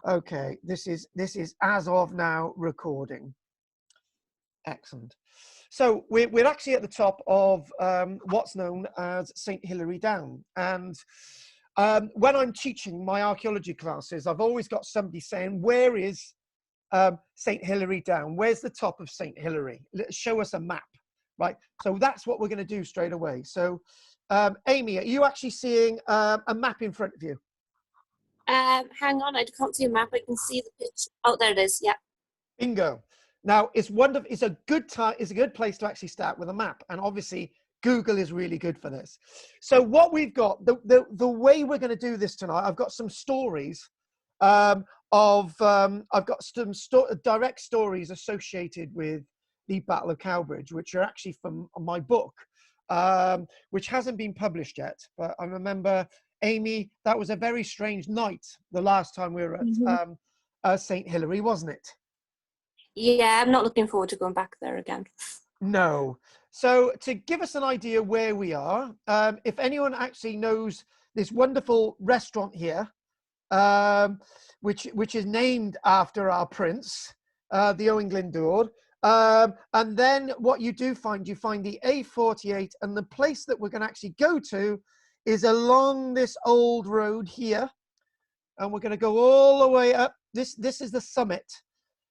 Okay, this is as of now recording. Excellent. So we're actually at the top of what's known as St. Hilary Down. And when I'm teaching my archaeology classes, I've always got somebody saying, where is St. Hilary Down? Where's the top of St. Hilary? Show us a map, right? So that's what we're going to do straight away. So Amy, are you actually seeing a map in front of you? Hang on, I can't see a map. I can see the picture. Oh, there it is. Yeah. Bingo. Now it's wonderful. It's a good time. It's a good place to actually start with a map, and obviously Google is really good for this. So what we've got, the way we're going to do this tonight, I've got some stories I've got some direct stories associated with the Battle of Cowbridge, which are actually from my book, which hasn't been published yet. But I remember, Amy, that was a very strange night the last time we were at St. Hilary, wasn't it? Yeah, I'm not looking forward to going back there again. No. So to give us an idea where we are, if anyone actually knows this wonderful restaurant here, which is named after our prince, the Owen Glyndwr. And then what you do find, you find the A48, and the place that we're going to actually go to is along this old road here. And we're going to go all the way up. This is the summit.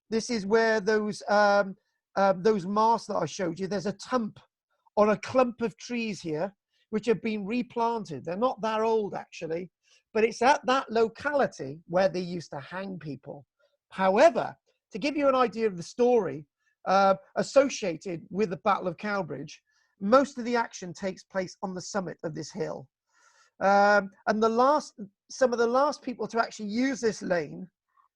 This is where those masts that I showed you, there's a tump on a clump of trees here, which have been replanted. They're not that old, actually, but it's at that locality where they used to hang people. However, to give you an idea of the story associated with the Battle of Cowbridge, most of the action takes place on the summit of this hill. And some of the last people to actually use this lane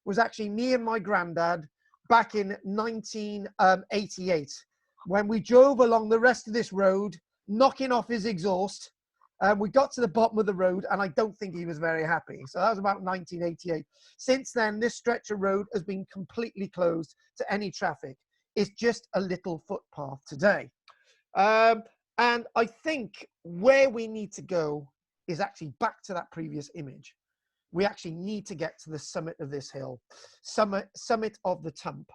was actually me and my granddad back in 1988, when we drove along the rest of this road, knocking off his exhaust. We got to the bottom of the road, and I don't think he was very happy. So that was about 1988. Since then, this stretch of road has been completely closed to any traffic. It's just a little footpath today. And I think where we need to go is actually back to that previous image. We actually need to get to the summit of this hill, summit of the Tump.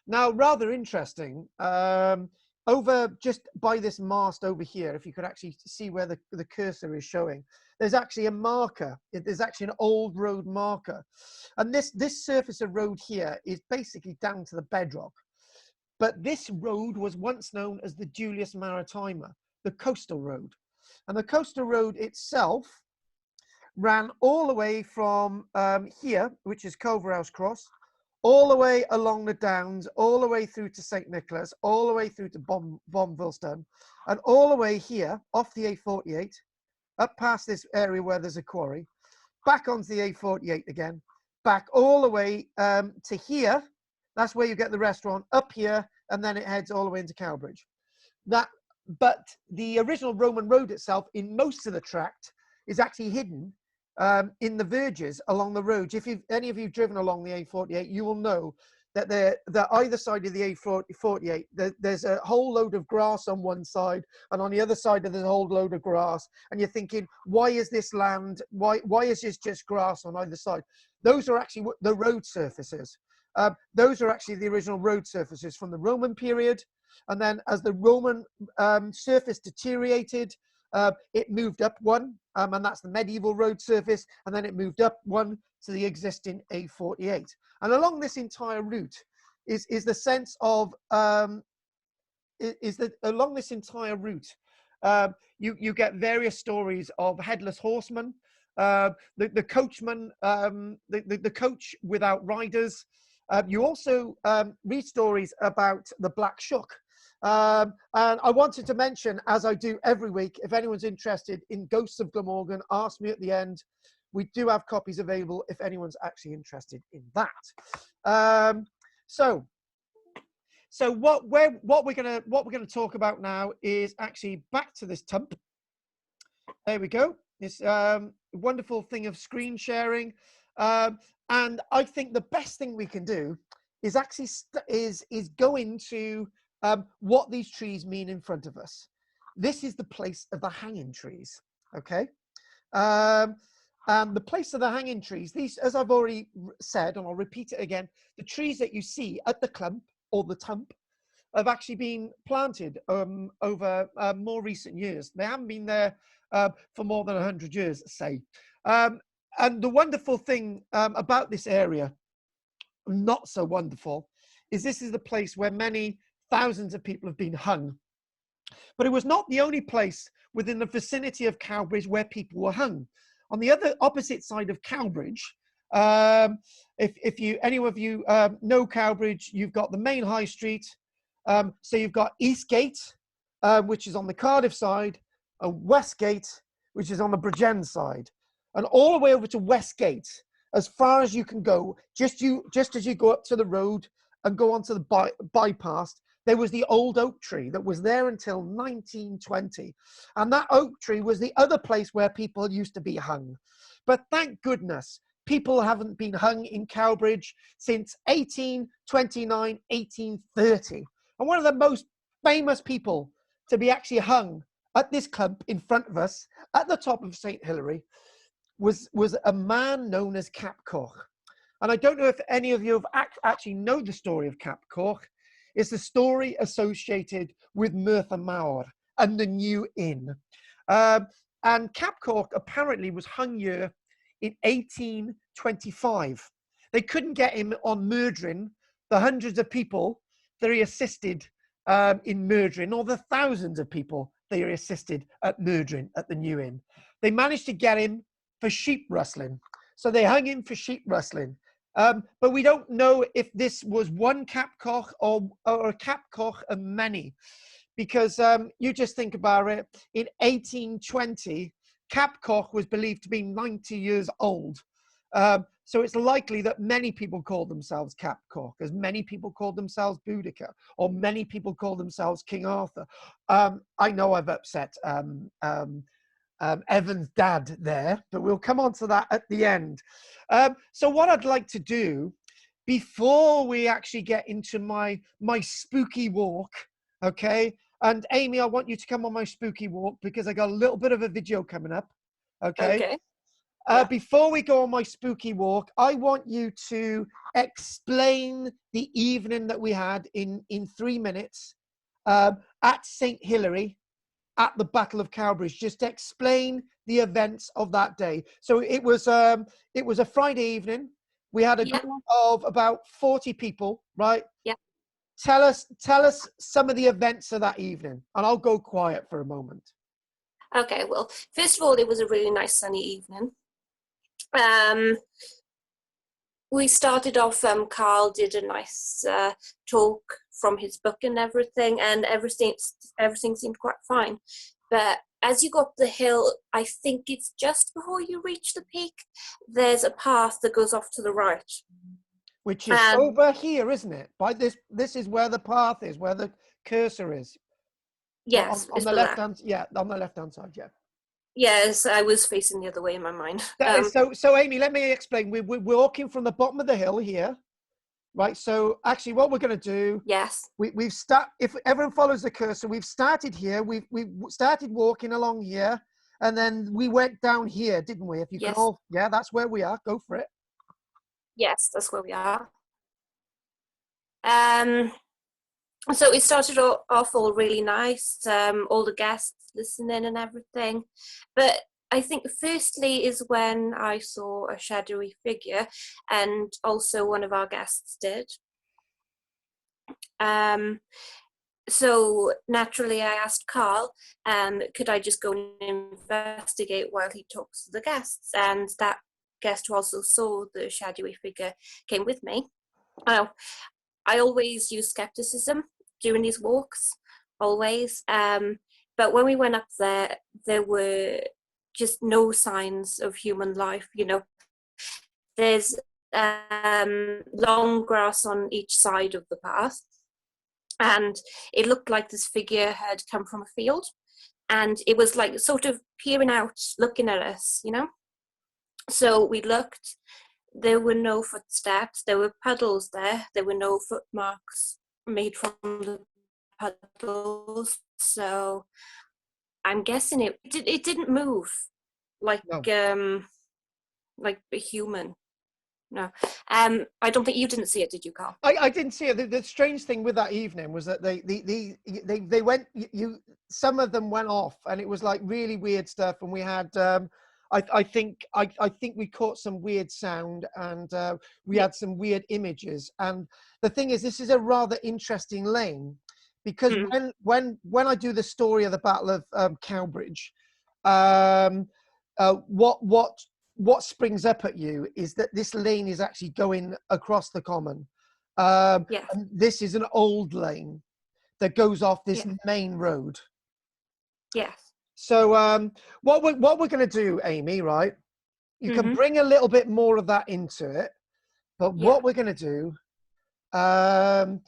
Now, rather interesting, over just by this mast over here, if you could actually see where the cursor is showing, there's actually a marker. There's actually an old road marker. And this surface of road here is basically down to the bedrock. But this road was once known as the Julius Maritima, the coastal road. And the coastal road itself ran all the way from here, which is Culverhouse Cross, all the way along the Downs, all the way through to St. Nicholas, all the way through to Bombvilleston, and all the way here, off the A48, up past this area where there's a quarry, back onto the A48 again, back all the way to here. That's where you get the restaurant, up here, and then it heads all the way into Cowbridge. But the original Roman road itself, in most of the tract, is actually hidden in the verges along the roads. If any of you have driven along the A48, you will know that the either side of the A48, there's a whole load of grass on one side, and on the other side there's a whole load of grass. And you're thinking, why is this land? Why is this just grass on either side? Those are actually the road surfaces. Those are actually the original road surfaces from the Roman period. And then as the Roman surface deteriorated, it moved up one, and that's the medieval road surface, and then it moved up one to the existing A48. And along this entire route is the sense of along this entire route, you get various stories of headless horsemen, the coachman, the coach without riders. You also read stories about the Black Shuck. And I wanted to mention, as I do every week, if anyone's interested in Ghosts of Glamorgan, ask me at the end. We do have copies available if anyone's actually interested in that. So what we're gonna talk about now is actually back to this Tump. There we go. This wonderful thing of screen sharing, and I think the best thing we can do is actually is go into what these trees mean in front of us. This is the place of the hanging trees. Okay. the place of the hanging trees, these, as I've already said, and I'll repeat it again, the trees that you see at the clump or the tump have actually been planted over more recent years. They haven't been there for more than 100 years, say. And the wonderful thing about this area, not so wonderful, is this is the place where many thousands of people have been hung. But it was not the only place within the vicinity of Cowbridge where people were hung. On the other opposite side of Cowbridge, if you any of you know Cowbridge, you've got the main high street. So you've got Eastgate, which is on the Cardiff side, and Westgate, which is on the Bridgend side, and all the way over to Westgate, as far as you can go. Just as you go up to the road and go onto the bypass, there was the old oak tree that was there until 1920. And that oak tree was the other place where people used to be hung. But thank goodness, people haven't been hung in Cowbridge since 1829, 1830. And one of the most famous people to be actually hung at this clump in front of us, at the top of St. Hilary, was a man known as Cap Coch. And I don't know if any of you have actually know the story of Cap Coch. It's the story associated with Merthyr Mawr and the New Inn. And Cap Coch apparently was hung here in 1825. They couldn't get him on murdering the hundreds of people that he assisted in murdering, or the thousands of people that he assisted at murdering at the New Inn. They managed to get him for sheep rustling. So they hung him for sheep rustling. But we don't know if this was one Cap Coch or a Cap Coch of many, because you just think about it. In 1820, Cap Coch was believed to be 90 years old. So it's likely that many people called themselves Cap Coch, as many people called themselves Boudica, or many people called themselves King Arthur. I know I've upset Evan's dad there, but we'll come on to that at the end. So what I'd like to do, before we actually get into my spooky walk, okay? And Amy, I want you to come on my spooky walk because I got a little bit of a video coming up, okay? Okay. Before we go on my spooky walk, I want you to explain the evening that we had in 3 minutes at St. Hilary, at the Battle of Cowbridge. Just explain the events of that day. So it was a Friday evening. We had a group of about 40 people, right? Yeah. Tell us some of the events of that evening, and I'll go quiet for a moment. Okay, well, first of all, it was a really nice sunny evening. We started off, Carl did a nice talk from his book and everything everything seemed quite fine. But as you go up the hill, I think it's just before you reach the peak, there's a path that goes off to the right. Which is over here, isn't it? By this is where the path is, where the cursor is. Yes. On the left hand, on the left-hand side, yeah. Yes, I was facing the other way in my mind. So Amy, let me explain. We're walking from the bottom of the hill here, right? So actually, what we're going to do? Yes. We've start. If everyone follows the cursor, we've started here. We've started walking along here, and then we went down here, didn't we? If you can all, that's where we are. Go for it. Yes, that's where we are. So it started off all really nice, all the guests listening and everything. But I think firstly is when I saw a shadowy figure, and also one of our guests did. So naturally I asked Carl, could I just go and investigate while he talks to the guests? And that guest who also saw the shadowy figure came with me. I always use skepticism during these walks, always. But when we went up there, there were just no signs of human life. You know, there's long grass on each side of the path, and it looked like this figure had come from a field, and it was like sort of peering out, looking at us, you know. So we looked. There were no footsteps. There were puddles there. There were no footmarks made from the puddles. So I'm guessing it didn't move like No. like a human. No. I don't think you didn't see it, did you, Carl? I didn't see it. The strange thing with that evening was that they went, some of them went off, and it was like really weird stuff. And we had, I think we caught some weird sound, and we had some weird images. And the thing is, this is a rather interesting lane, because when I do the story of the Battle of Cowbridge, what springs up at you is that this lane is actually going across the common. Yes. And this is an old lane that goes off this main road. Yes. So what we're going to do, Amy, right? You can bring a little bit more of that into it, but what we're going to do, I'm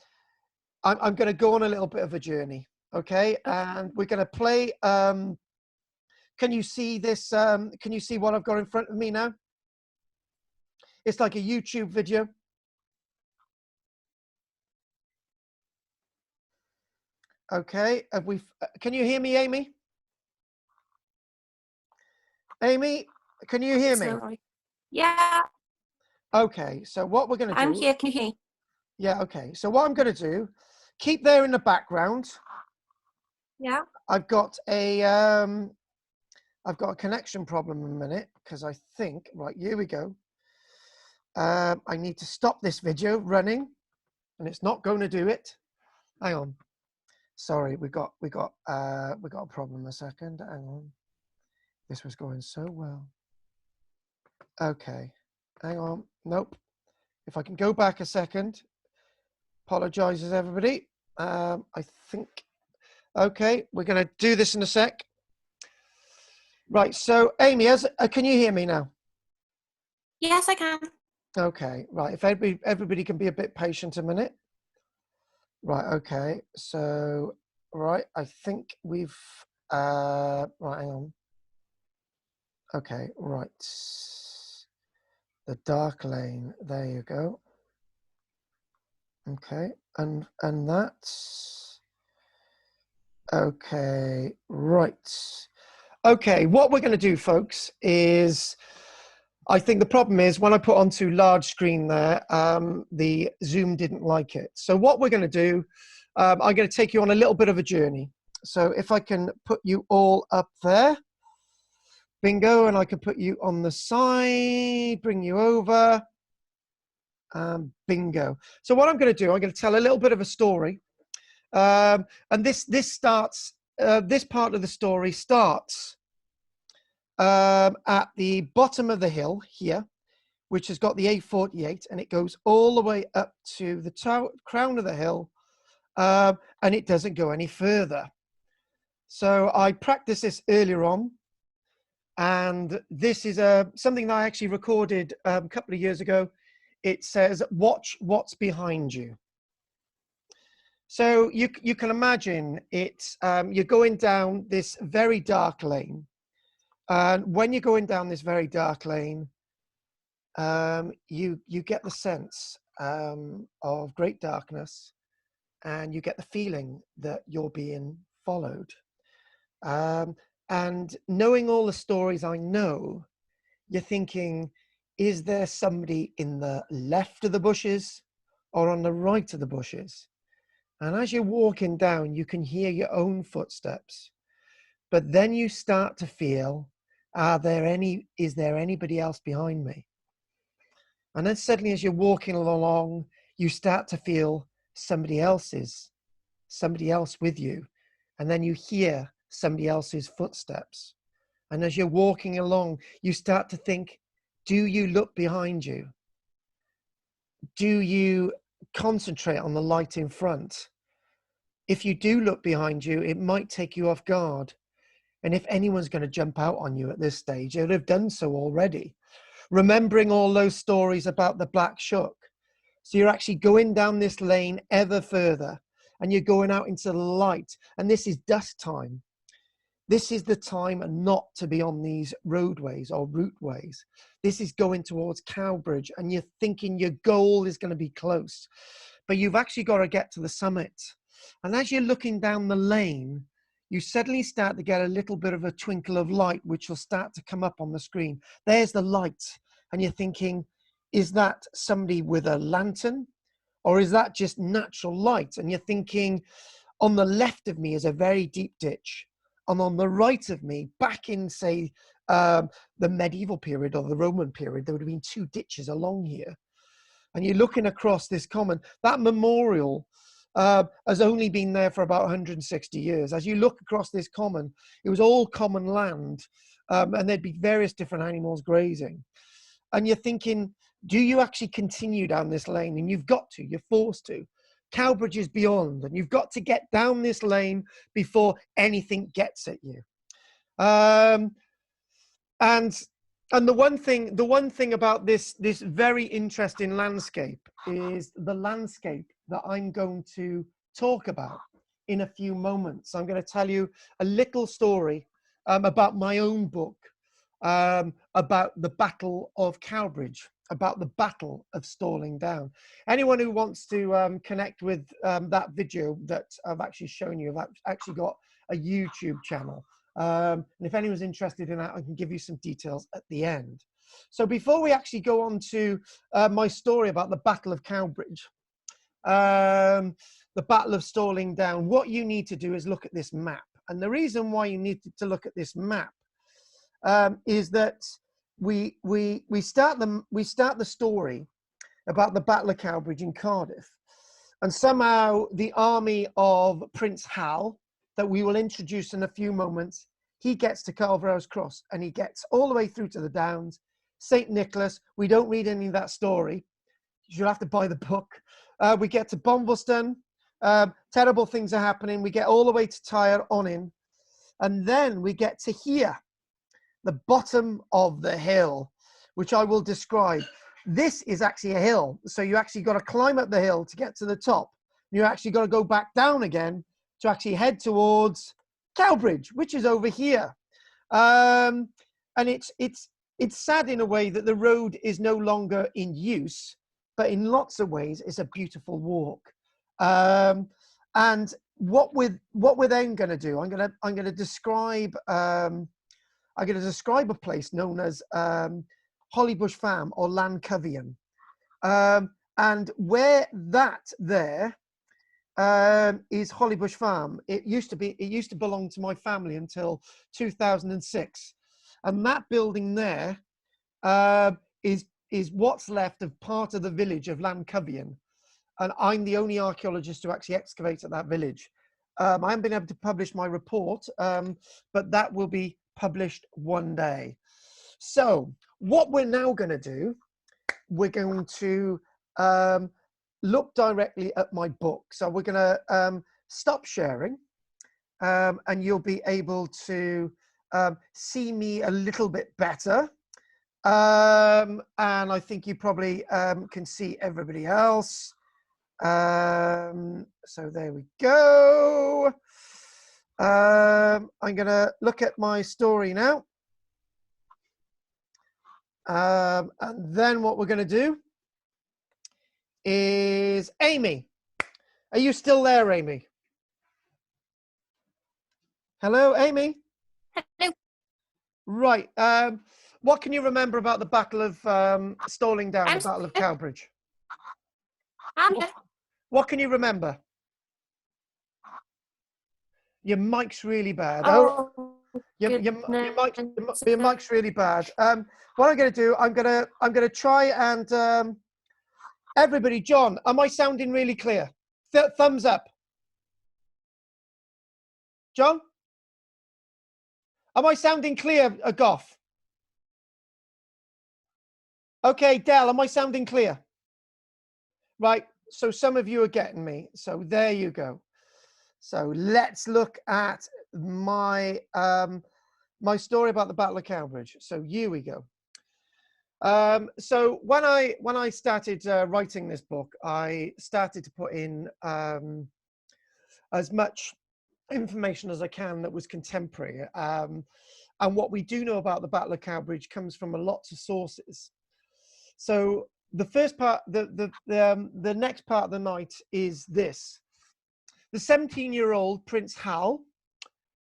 going to go on a little bit of a journey, okay? And we're going to play. Can you see this? Can you see what I've got in front of me now? It's like a YouTube video. Okay, can you hear me, Amy? Amy, can you hear me? Sorry. Yeah. Okay, so what we're going to do... I'm here, can you hear me? Yeah, okay. So what I'm going to do, keep there in the background. Yeah. I've got a connection problem in a minute, because I think, right, here we go. I need to stop this video running, and it's not going to do it. Hang on. Sorry, we got a problem. A second. Hang on. This was going so well. Okay. Hang on. Nope. If I can go back a second. Apologizes, everybody. I think. Okay, we're going to do this in a sec. Right. So, Amy, can you hear me now? Yes, I can. Okay. Right. If everybody can be a bit patient a minute. Right. Okay. So, right. I think we've. Right. Hang on. Okay. Right. The dark lane. There you go. Okay. And that's. Okay. Right. Okay. What we're going to do, folks, is. I think the problem is when I put onto large screen there, the Zoom didn't like it. So what we're going to do, I'm going to take you on a little bit of a journey. So if I can put you all up there, bingo, and I can put you on the side, bring you over, bingo. So what I'm going to do, I'm going to tell a little bit of a story. And this starts, this part of the story starts at the bottom of the hill here, which has got the A48, and it goes all the way up to the crown of the hill, and it doesn't go any further. So I practiced this earlier on, and this is something that I actually recorded a couple of years ago. It says, "Watch what's behind you." So you can imagine it's you're going down this very dark lane. And when you're going down this very dark lane, you get the sense of great darkness, and you get the feeling that you're being followed. And knowing all the stories I know, you're thinking, is there somebody in the left of the bushes or on the right of the bushes? And as you're walking down, you can hear your own footsteps. But then you start to feel, is there anybody else behind me? And then suddenly as you're walking along, you start to feel somebody else with you. And then you hear somebody else's footsteps. And as you're walking along, you start to think, do you look behind you? Do you concentrate on the light in front? If you do look behind you, it might take you off guard. And if anyone's going to jump out on you at this stage, they would have done so already. Remembering all those stories about the black shuck. So you're actually going down this lane ever further, and you're going out into the light. And this is dusk time. This is the time not to be on these roadways or routeways. This is going towards Cowbridge, and you're thinking your goal is going to be close. But you've actually got to get to the summit. And as you're looking down the lane, you suddenly start to get a little bit of a twinkle of light, which will start to come up on the screen. There's the light. and you're thinking, is that somebody with a lantern, or is that just natural light? And you're thinking, on the left of me is a very deep ditch, and on the right of me, back in, say, the medieval period or the Roman period, there would have been 2 ditches along here. And you're looking across this common. That memorial has only been there for about 160 years. As you look across this common, it was all common land, and there'd be various different animals grazing. And you're thinking, do you actually continue down this lane? And you've got to, you're forced to. Cowbridge is beyond, and you've got to get down this lane before anything gets at you. And the one thing about this very interesting landscape is the landscape that I'm going to talk about in a few moments. I'm going to tell you a little story about my own book, about the Battle of Cowbridge, about the Battle of Stalling Down. Anyone who wants to connect with that video that I've actually shown you, I've actually got a YouTube channel. And if anyone's interested in that, I can give you some details at the end. So before we actually go on to my story about the Battle of Cowbridge, the Battle of Stalling Down, what you need to do is look at this map. And the reason why you need to look at this map is that we start the story about the Battle of Cowbridge in Cardiff, and somehow the army of Prince Hal, that we will introduce in a few moments, he gets to Culverhouse Cross, and he gets all the way through to the Downs. St. Nicholas, we don't read any of that story. You'll have to buy the book. We get to Bombleston. Terrible things are happening. We get all the way to Tyre on in. And then we get to here, the bottom of the hill, which I will describe. This is actually a hill. So you actually got to climb up the hill to get to the top. You actually got to go back down again to actually head towards Cowbridge, which is over here. And it's sad in a way that the road is no longer in use, but in lots of ways it's a beautiful walk. And what we're then going to do, I'm going to describe a place known as Hollybush Farm or Lancovian, and where that there is Hollybush Farm. It used to belong to my family until 2006, and that building there is what's left of part of the village of Lancovian, and I'm the only archaeologist to actually excavate at that village. I haven't been able to publish my report, but that will be published one day. So what we're now going to do, we're going to look directly at my book. So we're going to stop sharing, and you'll be able to see me a little bit better. And I think you probably can see everybody else. So there we go. I'm going to look at my story now. And then what we're going to do is, Amy, are you still there, Amy? Hello, Amy? Hello. Right. What can you remember about the Battle of Stalling Down, the Battle of Cowbridge? What can you remember? Your mic's really bad. Oh, your mic's really bad. What I'm going to do, I'm going to try and everybody, John, am I sounding really clear? Thumbs up. John, am I sounding clear, Goff? Okay, Del, am I sounding clear? Right. So some of you are getting me. So there you go. So let's look at my my story about the Battle of Cowbridge. So here we go. So when I started writing this book, I started to put in as much information as I can that was contemporary. And what we do know about the Battle of Cowbridge comes from a lot of sources. So the first part, the next part of the night is this. The 17-year-old Prince Hal,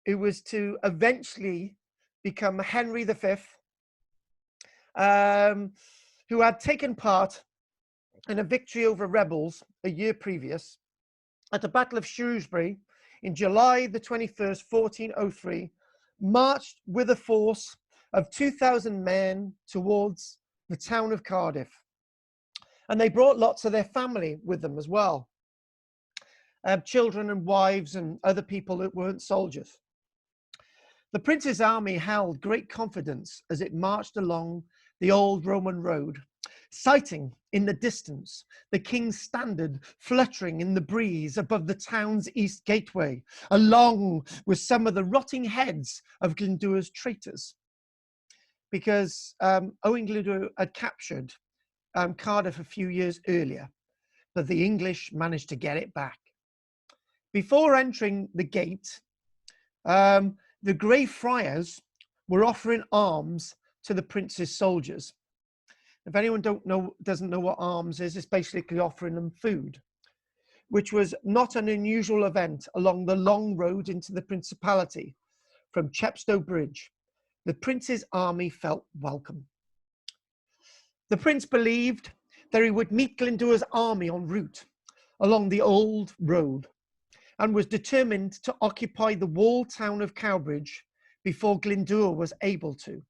who was to eventually become Henry V, who had taken part in a victory over rebels a year previous at the Battle of Shrewsbury in July the 21st, 1403, marched with a force of 2,000 men towards the town of Cardiff. And they brought lots of their family with them as well, children and wives and other people that weren't soldiers. The prince's army held great confidence as it marched along the old Roman road, sighting in the distance the king's standard fluttering in the breeze above the town's east gateway, along with some of the rotting heads of Glyndwr's traitors. Because Owen Glyndwr had captured Cardiff a few years earlier, but the English managed to get it back. Before entering the gate, the Grey Friars were offering alms to the prince's soldiers. If anyone doesn't know what alms is, it's basically offering them food, which was not an unusual event along the long road into the principality from Chepstow Bridge. The prince's army felt welcome. The prince believed that he would meet Glyndwr's army en route along the old road and was determined to occupy the walled town of Cowbridge before Glyndwr was able to.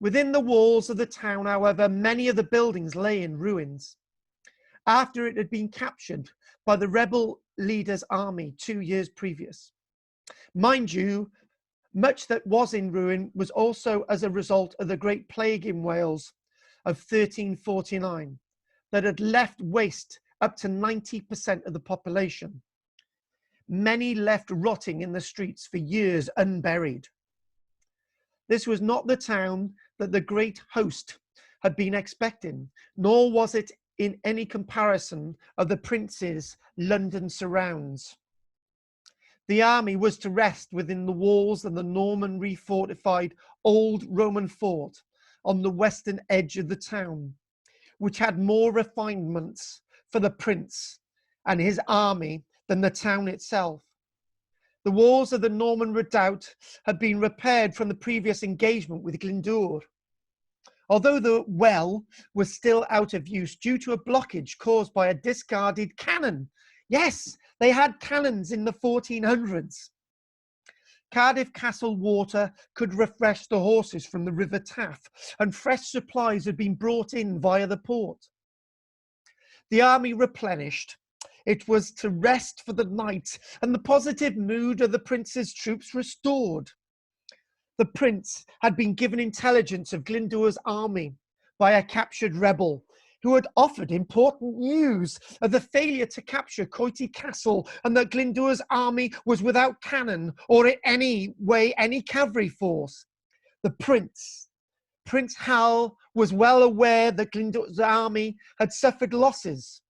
Within the walls of the town, however, many of the buildings lay in ruins after it had been captured by the rebel leader's army 2 years previous. Mind you, much that was in ruin was also as a result of the Great Plague in Wales of 1349 that had left waste up to 90% of the population. Many left rotting in the streets for years unburied. This was not the town that the great host had been expecting, nor was it in any comparison of the prince's London surrounds. The army was to rest within the walls of the Norman refortified old Roman fort on the western edge of the town, which had more refinements for the prince and his army than the town itself. The walls of the Norman redoubt had been repaired from the previous engagement with Glyndwr, although the well was still out of use due to a blockage caused by a discarded cannon. Yes, they had cannons in the 1400s. Cardiff Castle water could refresh the horses from the River Taff, and fresh supplies had been brought in via the port. The army replenished. It was to rest for the night, and the positive mood of the prince's troops restored. The prince had been given intelligence of Glyndwr's army by a captured rebel who had offered important news of the failure to capture Coity Castle and that Glyndwr's army was without cannon or in any way any cavalry force. The Prince Hal, was well aware that Glyndwr's army had suffered losses,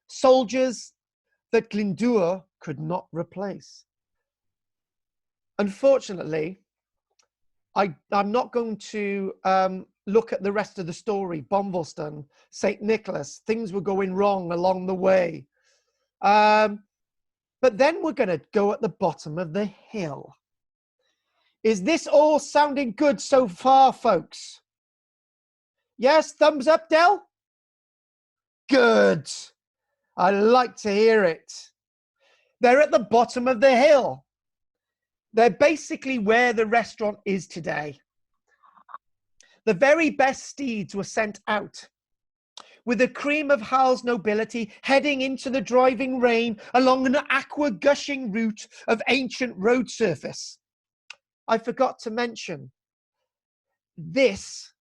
soldiers that Glyndwr could not replace. Unfortunately, I'm not going to look at the rest of the story. Bombleston, St. Nicholas, things were going wrong along the way. But then we're going to go at the bottom of the hill. Is this all sounding good so far, folks? Yes, thumbs up, Del? Good. I like to hear it. They're at the bottom of the hill. They're basically where the restaurant is today. The very best steeds were sent out, with the cream of Hal's nobility heading into the driving rain along an aqua-gushing route of ancient road surface. I forgot to mention, this,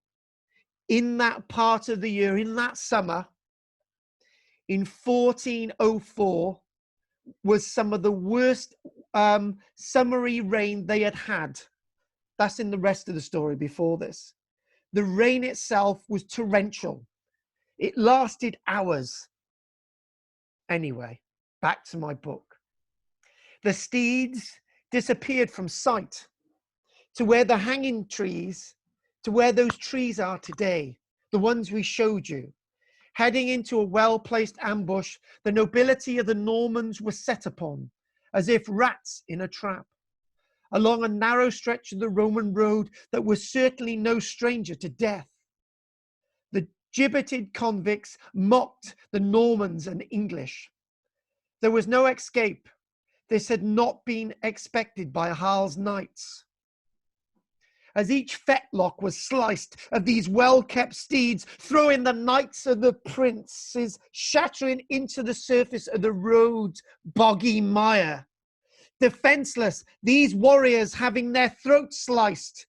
in that part of the year, in that summer, in 1404, was some of the worst summery rain they had had. That's in the rest of the story before this. The rain itself was torrential. It lasted hours. Anyway, back to my book. The steeds disappeared from sight to where the hanging trees, to where those trees are today, the ones we showed you. Heading into a well-placed ambush, the nobility of the Normans were set upon, as if rats in a trap, along a narrow stretch of the Roman road that was certainly no stranger to death. Gibbeted convicts mocked the Normans and English. There was no escape. This had not been expected by Hal's knights. As each fetlock was sliced of these well-kept steeds, throwing the knights of the princes shattering into the surface of the road's boggy mire. Defenseless, these warriors having their throats sliced.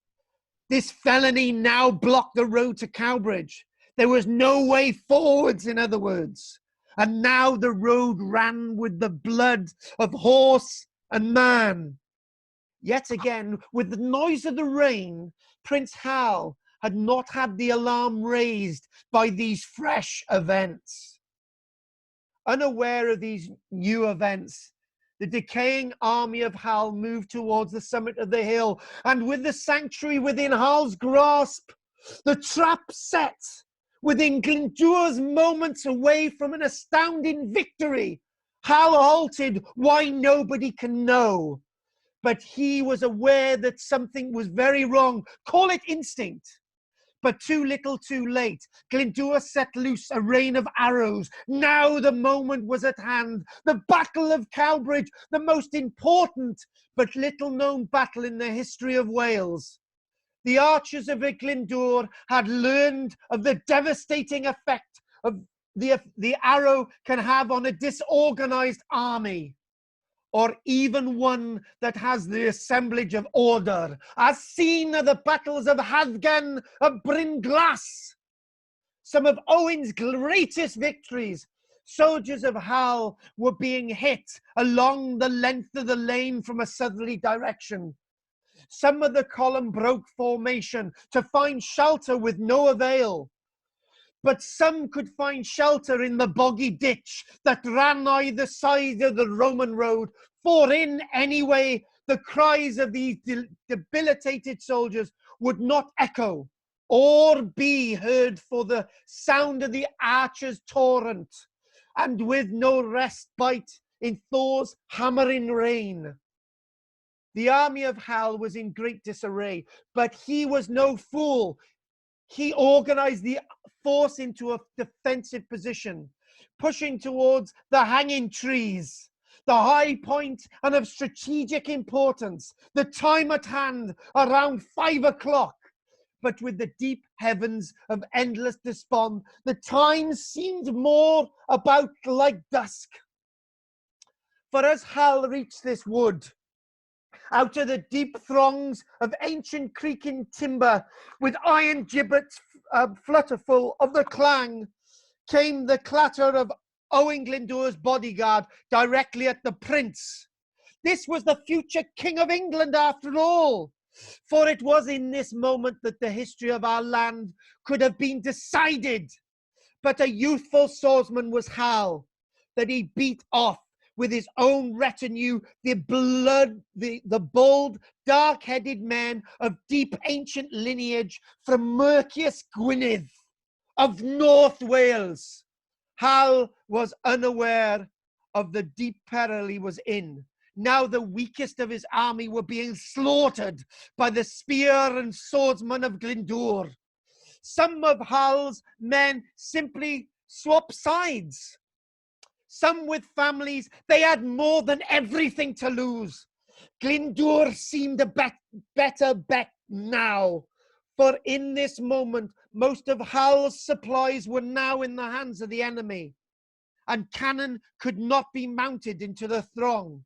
This felony now blocked the road to Cowbridge. There was no way forwards, in other words. And now the road ran with the blood of horse and man. Yet again, with the noise of the rain, Prince Hal had not had the alarm raised by these fresh events. Unaware of these new events, the decaying army of Hal moved towards the summit of the hill, and with the sanctuary within Hal's grasp, the trap set within Glyndŵr's moments away from an astounding victory, Hal halted. Why, nobody can know. But he was aware that something was very wrong. Call it instinct. But too little too late. Glyndŵr set loose a rain of arrows. Now the moment was at hand. The Battle of Cowbridge, the most important but little known battle in the history of Wales. The archers of Glyndŵr had learned of the devastating effect of the arrow can have on a disorganized army, or even one that has the assemblage of order, as seen at the battles of Hadgan and Brynglas. Some of Owen's greatest victories, soldiers of Hal were being hit along the length of the lane from a southerly direction. Some of the column broke formation to find shelter with no avail. But some could find shelter in the boggy ditch that ran either side of the Roman road, for in any way the cries of these debilitated soldiers would not echo or be heard for the sound of the archer's torrent, and with no respite in Thor's hammering rain. The army of Hal was in great disarray, but he was no fool. He organized the force into a defensive position, pushing towards the hanging trees, the high point and of strategic importance, the time at hand around 5 o'clock. But with the deep heavens of endless despond, the time seemed more about like dusk. For as Hal reached this wood, out of the deep throngs of ancient creaking timber, with iron gibbets flutterful of the clang, came the clatter of Owen Glyndŵr's bodyguard directly at the prince. This was the future King of England after all, for it was in this moment that the history of our land could have been decided. But a youthful swordsman was Hal, that he beat off with his own retinue the bold, dark-headed men of deep ancient lineage from Mercius Gwynedd of North Wales. Hal was unaware of the deep peril he was in. Now the weakest of his army were being slaughtered by the spear and swordsmen of Glyndŵr. Some of Hal's men simply swapped sides. Some with families, they had more than everything to lose. Glyndŵr seemed a better bet now, for in this moment, most of Hal's supplies were now in the hands of the enemy, and cannon could not be mounted into the throng.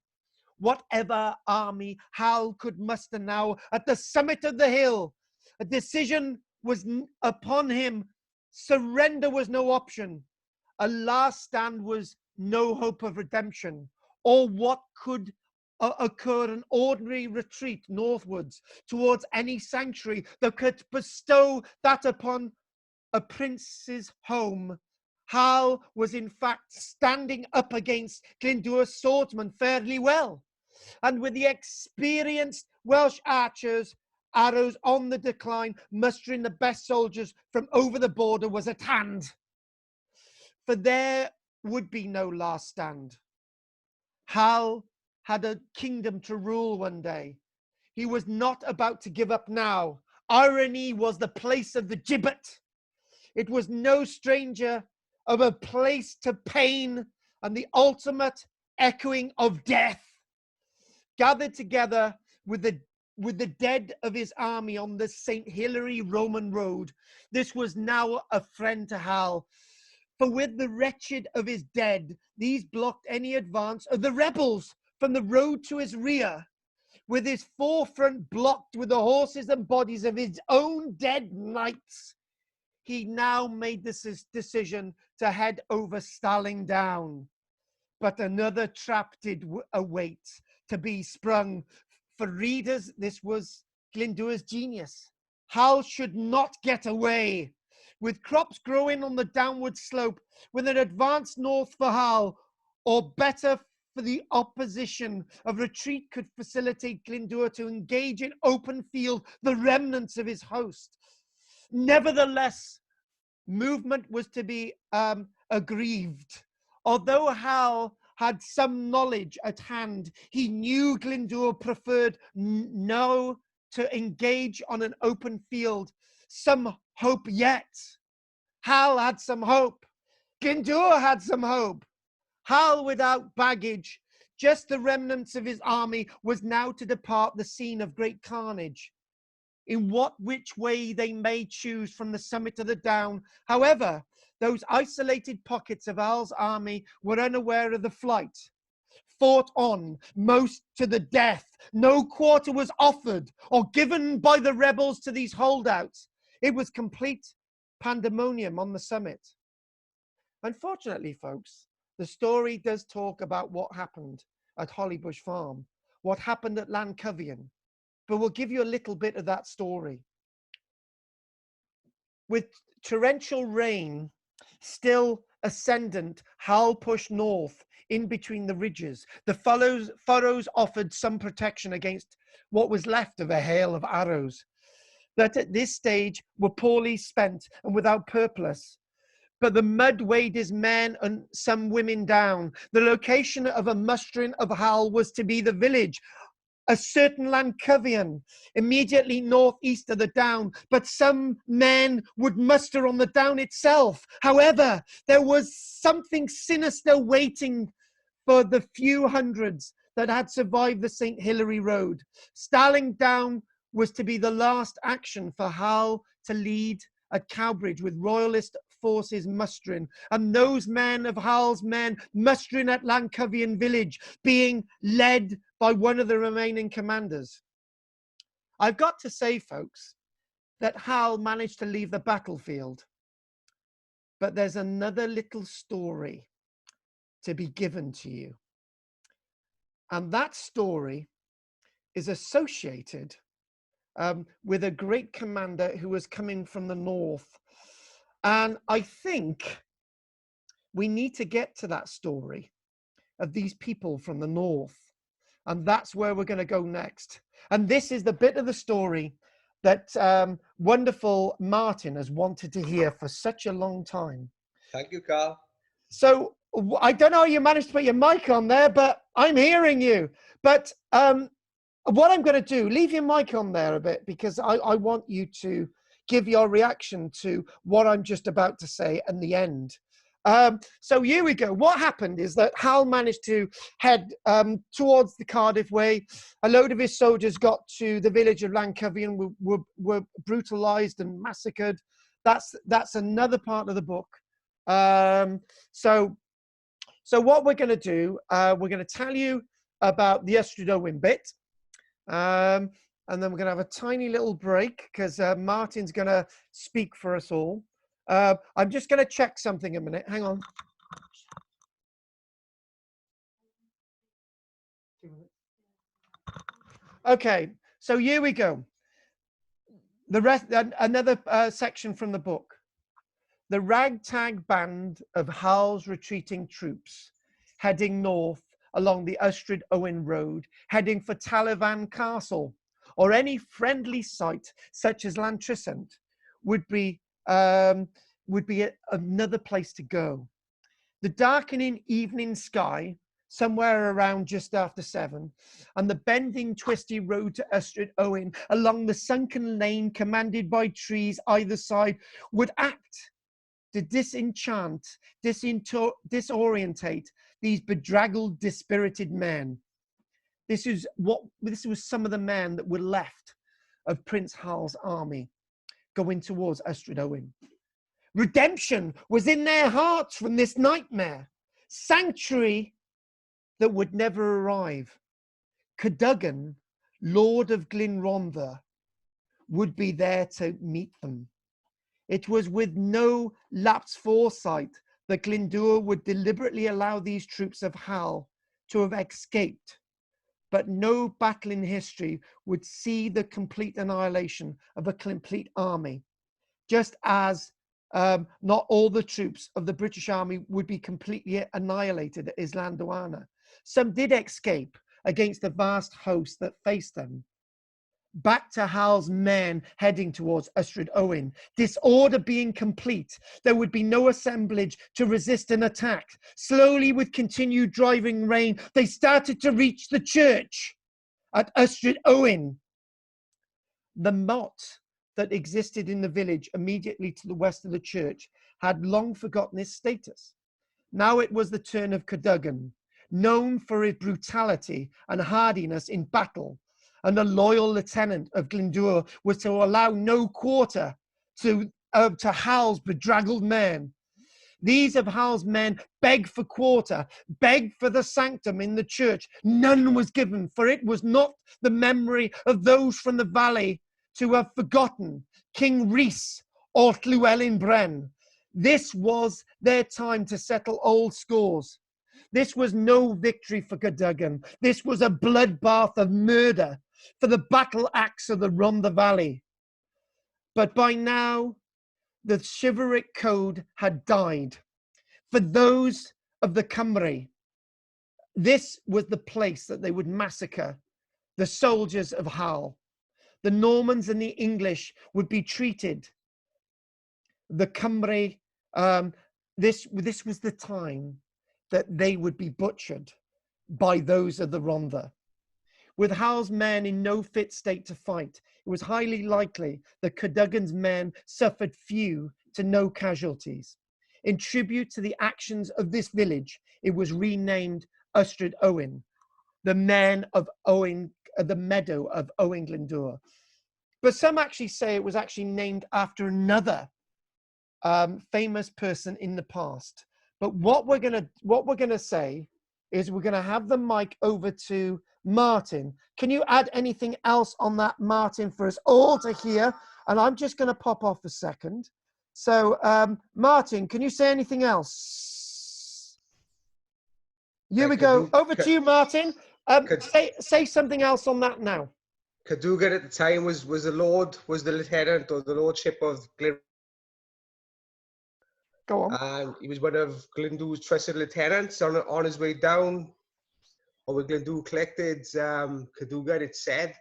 Whatever army Hal could muster now at the summit of the hill, a decision was upon him. Surrender was no option. A last stand was no hope of redemption, or what could occur an ordinary retreat northwards towards any sanctuary that could bestow that upon a prince's home. Hal was in fact standing up against Glyndŵr's swordsmen fairly well, and with the experienced Welsh archers, arrows on the decline, mustering the best soldiers from over the border was at hand. For there would be no last stand. Hal had a kingdom to rule one day. He was not about to give up now. Irony was the place of the gibbet. It was no stranger of a place to pain and the ultimate echoing of death. Gathered together with the dead of his army on the St. Hilary Roman road, this was now a friend to Hal. For with the wretched of his dead, these blocked any advance of the rebels from the road to his rear, with his forefront blocked with the horses and bodies of his own dead knights. He now made this decision to head over Starling Down. But another trap did await to be sprung. For readers, this was Glyndwr's genius. Hal should not get away. With crops growing on the downward slope, with an advance north for Hal, or better for the opposition of retreat could facilitate Glyndwr to engage in open field the remnants of his host. Nevertheless, movement was to be aggrieved. Although Hal had some knowledge at hand, he knew Glyndwr preferred no to engage on an open field. Some hope yet. Hal had some hope. Glyndwr had some hope. Hal, without baggage, just the remnants of his army, was now to depart the scene of great carnage. In which way they may choose from the summit of the down. However, those isolated pockets of Hal's army were unaware of the flight. Fought on, most to the death. No quarter was offered or given by the rebels to these holdouts. It was complete pandemonium on the summit. Unfortunately, folks, the story does talk about what happened at Hollybush Farm, what happened at Lancavian, but we'll give you a little bit of that story. With torrential rain still ascendant, Hal pushed north in between the ridges. The furrows offered some protection against what was left of a hail of arrows that at this stage were poorly spent and without purpose. But the mud weighed his men and some women down. The location of a mustering of Hal was to be the village, a certain Lancavian, immediately northeast of the down, but some men would muster on the down itself. However, there was something sinister waiting for the few hundreds that had survived the St. Hilary road. Starling Down was to be the last action for Hal to lead at Cowbridge, with royalist forces mustering, and those men of Hal's men mustering at Lancavian village, being led by one of the remaining commanders. I've got to say, folks, that Hal managed to leave the battlefield, but there's another little story to be given to you, and that story is associated with a great commander who was coming from the north. And I think we need to get to that story of these people from the north. And that's where we're going to go next. And this is the bit of the story that wonderful Martin has wanted to hear for such a long time. Thank you, Carl. So I don't know how you managed to put your mic on there, but I'm hearing you. But what I'm going to do, leave your mic on there a bit, because I want you to give your reaction to what I'm just about to say in the end. So here we go. What happened is that Hal managed to head towards the Cardiff way. A load of his soldiers got to the village of Lancavian, were brutalized and massacred. That's another part of the book. So what we're going to do, we're going to tell you about the Ystrad Owen bit. And then we're going to have a tiny little break because Martin's going to speak for us all. I'm just going to check something a minute. Hang on. Okay, so here we go. The rest, another section from the book. The ragtag band of Hal's retreating troops heading north along the Ystrad Owen road, heading for Taliban Castle, or any friendly site such as Lantrisant, would be another place to go. The darkening evening sky, somewhere around just after 7, and the bending, twisty road to Ystrad Owen along the sunken lane commanded by trees either side would act to disenchant, disorientate these bedraggled, dispirited men. This was some of the men that were left of Prince Hal's army going towards Ystrad Owen. Redemption was in their hearts from this nightmare. Sanctuary that would never arrive. Cadogan, Lord of Glynrondda, would be there to meet them. It was with no lapsed foresight that Glyndŵr would deliberately allow these troops of Hal to have escaped. But no battle in history would see the complete annihilation of a complete army, just as not all the troops of the British Army would be completely annihilated at Islandwana. Some did escape against the vast host that faced them. Back to Hal's men heading towards Ystrad Owen. Disorder being complete, there would be no assemblage to resist an attack. Slowly, with continued driving rain, they started to reach the church at Ystrad Owen. The motte that existed in the village immediately to the west of the church had long forgotten its status. Now it was the turn of Cadogan, known for his brutality and hardiness in battle, and a loyal lieutenant of Glyndŵr, was to allow no quarter to Hal's bedraggled men. These of Hal's men begged for quarter, begged for the sanctum in the church. None was given, for it was not the memory of those from the valley to have forgotten King Rhys or Llewellyn Bren. This was their time to settle old scores. This was no victory for Cadogan. This was a bloodbath of murder for the battle axe of the Rhondda Valley. But by now, the chivalric code had died. For those of the Cymry, this was the place that they would massacre the soldiers of Hal. The Normans and the English would be treated. The Cymry, this was the time that they would be butchered by those of the Rhondda. With Hal's men in no fit state to fight, it was highly likely that Cadogan's men suffered few to no casualties. In tribute to the actions of this village, it was renamed Ystrad Owen, the men of Owen, the meadow of Owen Glyndŵr. But some actually say it was actually named after another famous person in the past. But what we're gonna say is we're gonna have the mic over to Martin. Can you add anything else on that, Martin, for us all to hear? And I'm just going to pop off a second. So, Martin, can you say anything else? Here we go. Over to you, Martin. Say something else on that now. Cadogan at the time was the lieutenant or the lordship of Glyn. Go on. And he was one of Glyndŵr's trusted lieutenants on his way down. Or when Glyndŵr collected Cadogan, it said,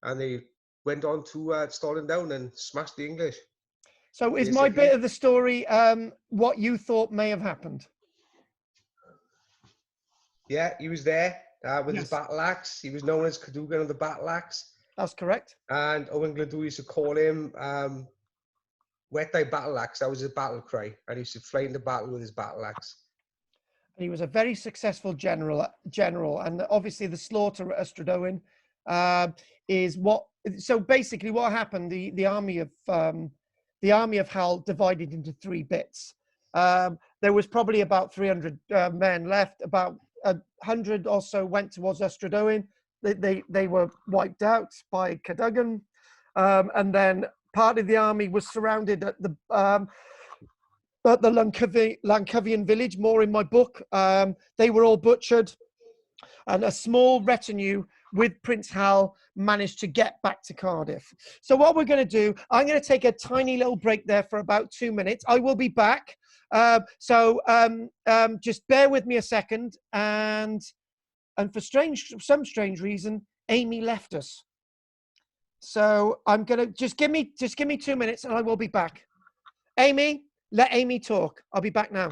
and they went on to storm him down and smash the English. So is my bit of the story what you thought may have happened? Yeah, he was there with his battle axe. He was known as Cadogan of the battle axe. That's correct. And Owen Glyndŵr used to call him Wet Thy Battle Axe. That was his battle cry. And he used to fly into battle with his battle axe. And he was a very successful general, and obviously the slaughter at Ystrad Owen is what. So basically, what happened? The army of Hal divided into three bits. There was probably about 300 men left. About 100 or so went towards Ystrad Owen. They were wiped out by Cadogan, and then part of the army was surrounded at the Lancavian village, more in my book. They were all butchered, and a small retinue with Prince Hal managed to get back to Cardiff. So what we're going to do, I'm going to take a tiny little break there for about 2 minutes. I will be back. Just bear with me a second. And for some strange reason, Amy left us. So I'm going to just give me 2 minutes and I will be back. Amy, let Amy talk. I'll be back now.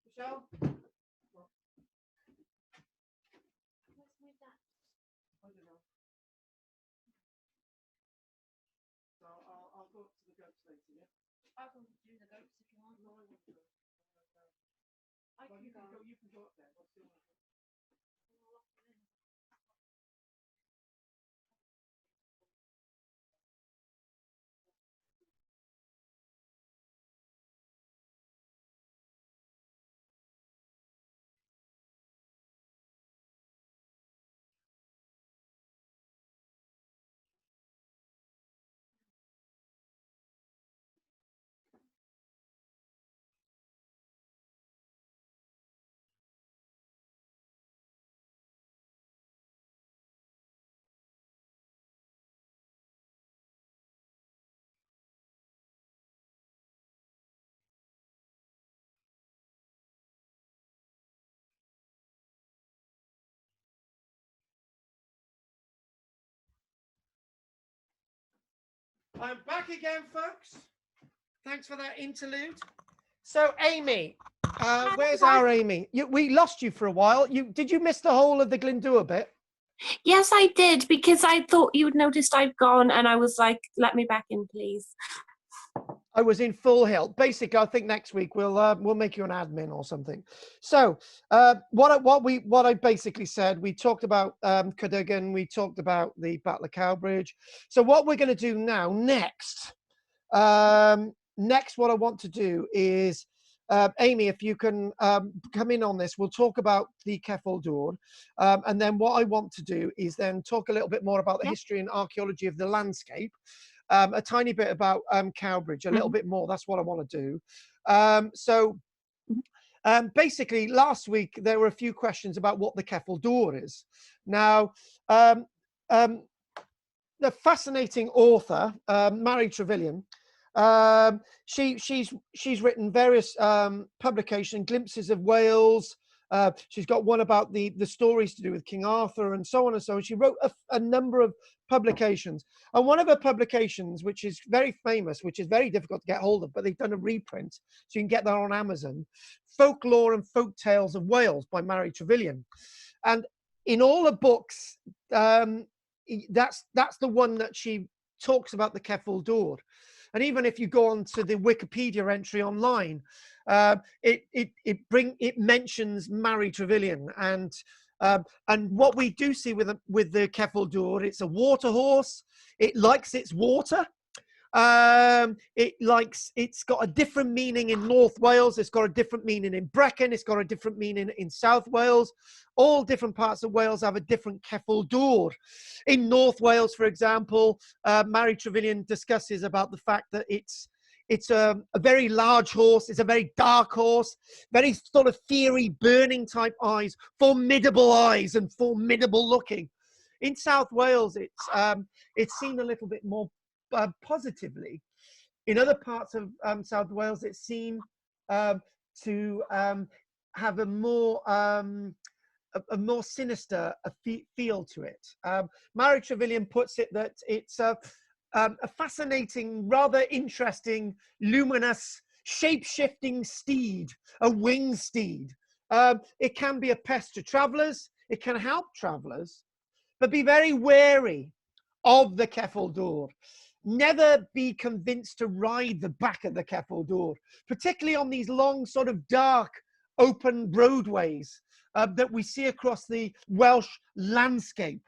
Michelle? I'll go up to the goat later, yeah? I'm back again, folks. Thanks for that interlude. So, Amy, where's our Amy? We lost you for a while. Did you miss the whole of the Glyndŵr bit? Yes, I did, because I thought you'd noticed I'd gone, and I was like, let me back in, please. I was in full help. Basically, I think next week we'll make you an admin or something. So what I basically said, we talked about Cadogan, we talked about the Battle of Cowbridge. So what we're going to do now next, what I want to do is Amy, if you can come in on this, we'll talk about the Ceffyl and then what I want to do is then talk a little bit more about the history and archaeology of the landscape. A tiny bit about Cowbridge, a little bit more. That's what I want to do. Basically, last week, there were a few questions about what the Ceffyl is. Now, the fascinating author, Mary Trevelyan, she's written various publications, Glimpses of Wales. She's got one about the stories to do with King Arthur and so on and so on. She wrote a number of publications. And one of her publications, which is very famous, which is very difficult to get hold of, but they've done a reprint, so you can get that on Amazon, Folklore and Folk Tales of Wales by Mary Trevelyan. And in all the books, that's the one that she talks about the Ceffyl. And even if you go on to the Wikipedia entry online, it mentions Mary Trevelyan, and what we do see with the Ceffyl, it's a water horse. It likes its water. It's got a different meaning in North Wales. It's got a different meaning in Brecon. It's got a different meaning in South Wales. All different parts of Wales have a different Ceffyl. In North Wales, for example, Mary Trevelyan discusses about the fact that it's a very large horse. It's a very dark horse, very sort of fiery, burning type eyes, formidable eyes, and formidable looking. In South Wales, it's seen a little bit more positively. In other parts of South Wales, it's seen to have a more sinister feel to it. Mary Trevelyan puts it that it's a fascinating, rather interesting, luminous, shape-shifting steed, a winged steed. It can be a pest to travellers. It can help travellers, but be very wary of the Ceffyl. Never be convinced to ride the back of the Ceffyl, particularly on these long, sort of dark, open roadways that we see across the Welsh landscape.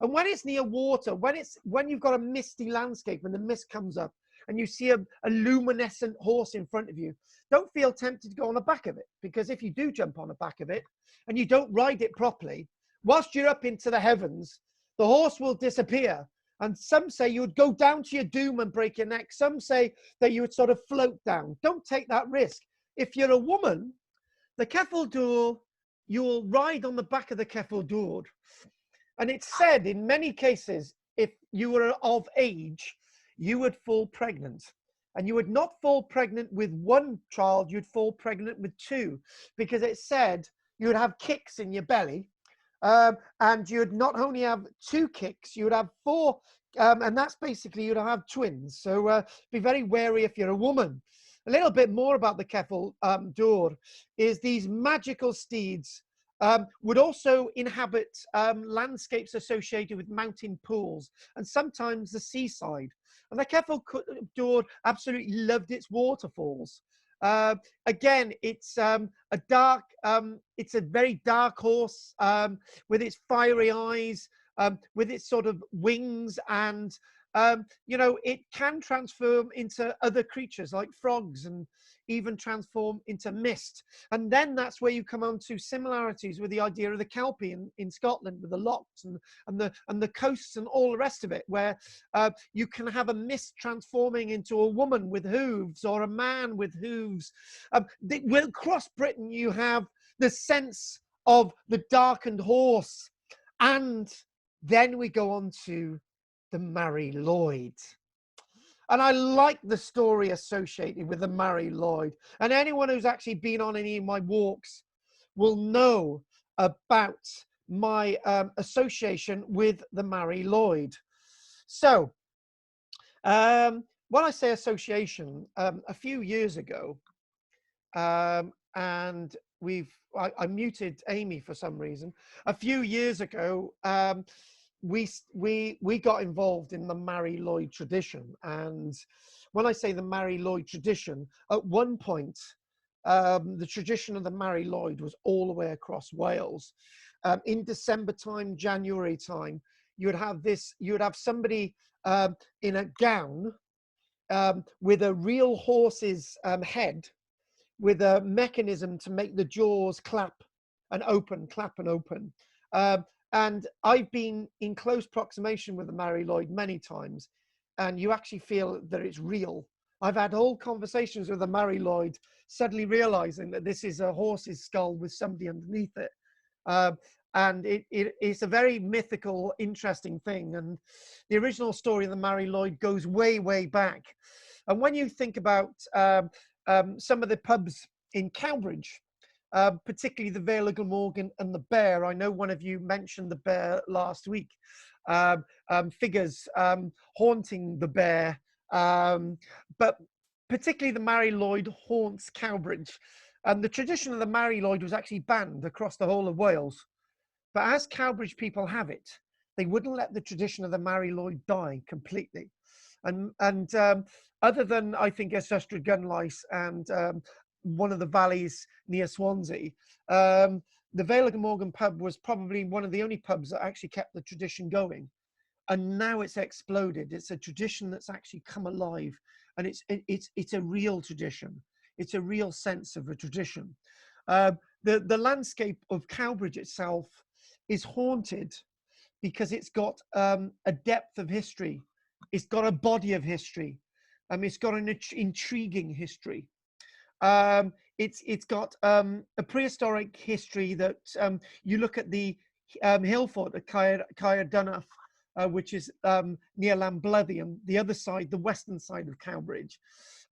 And when it's near water, when you've got a misty landscape and the mist comes up and you see a luminescent horse in front of you, don't feel tempted to go on the back of it, because if you do jump on the back of it and you don't ride it properly, whilst you're up into the heavens, the horse will disappear. And some say you would go down to your doom and break your neck. Some say that you would sort of float down. Don't take that risk. If you're a woman, the Ceffyl, you'll ride on the back of the Ceffyl. And it's said in many cases, if you were of age, you would fall pregnant. And you would not fall pregnant with one child, you'd fall pregnant with two. Because it said you would have kicks in your belly. And you'd not only have two kicks, you would have four, and that's basically you'd have twins. So be very wary if you're a woman. A little bit more about the Ceffyl is these magical steeds would also inhabit landscapes associated with mountain pools and sometimes the seaside. And the Ceffyl absolutely loved its waterfalls. Again, it's a very dark horse with its fiery eyes, with its sort of wings, and it can transform into other creatures like frogs, and even transform into mist. And then that's where you come on to similarities with the idea of the Kelpie in Scotland, with the locks and the coasts and all the rest of it, where you can have a mist transforming into a woman with hooves or a man with hooves. Across Britain, you have the sense of the darkened horse. And then we go on to the Mary Lloyd. And I like the story associated with the Mary Lloyd. And anyone who's actually been on any of my walks will know about my association with the Mary Lloyd. So, when I say association, a few years ago, and I muted Amy for some reason. A few years ago, we got involved in the Mary Lloyd tradition. And when I say the Mary Lloyd tradition, at one point, the tradition of the Mary Lloyd was all the way across Wales. In December time, January time, you would have somebody in a gown with a real horse's head, with a mechanism to make the jaws clap and open. And I've been in close proximation with the Mary Lloyd many times, and you actually feel that it's real. I've had whole conversations with the Mary Lloyd, suddenly realizing that this is a horse's skull with somebody underneath it. And it's a very mythical, interesting thing. And the original story of the Mary Lloyd goes way, way back. And when you think about some of the pubs in Cowbridge, particularly the Vale of Glamorgan and the Bear. I know one of you mentioned the Bear last week. Figures haunting the Bear, but particularly the Mary Lloyd haunts Cowbridge. And the tradition of the Mary Lloyd was actually banned across the whole of Wales. But as Cowbridge people have it, they wouldn't let the tradition of the Mary Lloyd die completely. And other than, I think, Ystrad Gunlice and one of the valleys near Swansea, the Vale of Glamorgan pub was probably one of the only pubs that actually kept the tradition going. And now it's exploded. It's a tradition that's actually come alive, and it's a real tradition. It's a real sense of a tradition. The landscape of Cowbridge itself is haunted because it's got a depth of history. It's got a body of history. It's got an intriguing history. It's got a prehistoric history that you look at the hill fort at Caerdynuff, which is near Llanblethy, the other side, the western side of Cowbridge.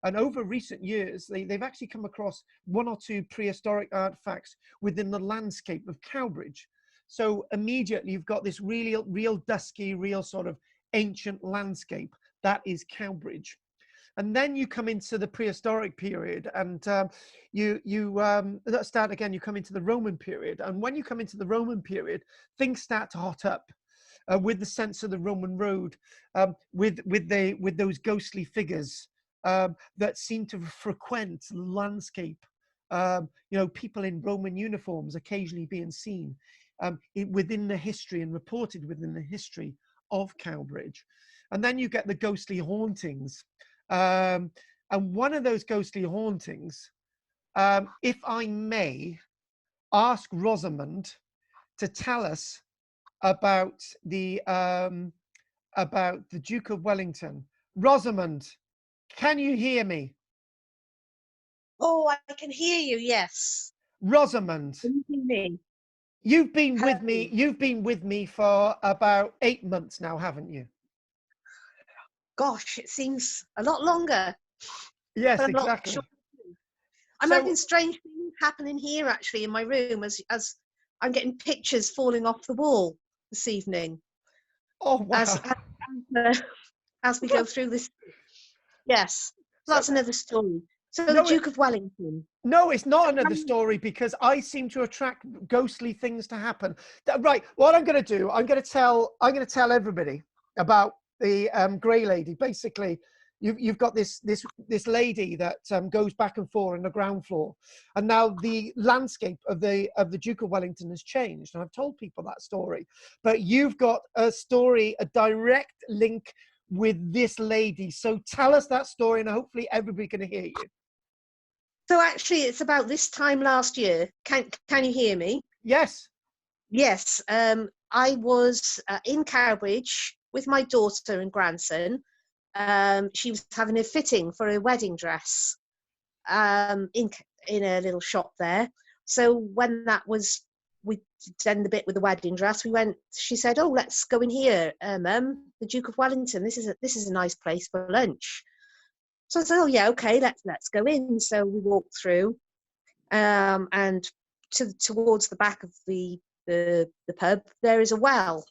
And over recent years, they've actually come across one or two prehistoric artifacts within the landscape of Cowbridge. So immediately you've got this real dusky, real sort of ancient landscape. That is Cowbridge. And then you come into the prehistoric period, and let's start again. You come into the Roman period, and when you come into the Roman period, things start to hot up with the sense of the Roman road, with those ghostly figures that seem to frequent the landscape. People in Roman uniforms occasionally being seen within the history and reported within the history of Cowbridge. And then you get the ghostly hauntings. And one of those ghostly hauntings, if I may ask Rosamond to tell us about the Duke of Wellington. Rosamond, can you hear me? Oh, I can hear you, yes. Rosamond, Can you hear me? you've been with me for about 8 months now, haven't you? Gosh, it seems a lot longer. Yes, but exactly. I'm having strange things happening here, actually, in my room as I'm getting pictures falling off the wall this evening. Oh, wow. As we go through this. Yes, that's another story. So the Duke of Wellington. No, it's not another story, because I seem to attract ghostly things to happen. Right, what I'm going to do, I'm going to tell everybody about the Grey Lady. Basically, you've got this lady that goes back and forth on the ground floor, and now the landscape of the Duke of Wellington has changed. And I've told people that story, but you've got a story, a direct link with this lady. So tell us that story, and hopefully everybody can hear you. So actually, it's about this time last year. Can you hear me? Yes. Yes. I was in Cowbridge with my daughter and grandson. She was having a fitting for a wedding dress in a little shop there. So when we done the bit with the wedding dress, she said, "Oh, let's go in here, Mum, the Duke of Wellington. This is a nice place for lunch." So I said, "Oh yeah, okay, let's go in." So we walked through, and towards the back of the pub there is a well.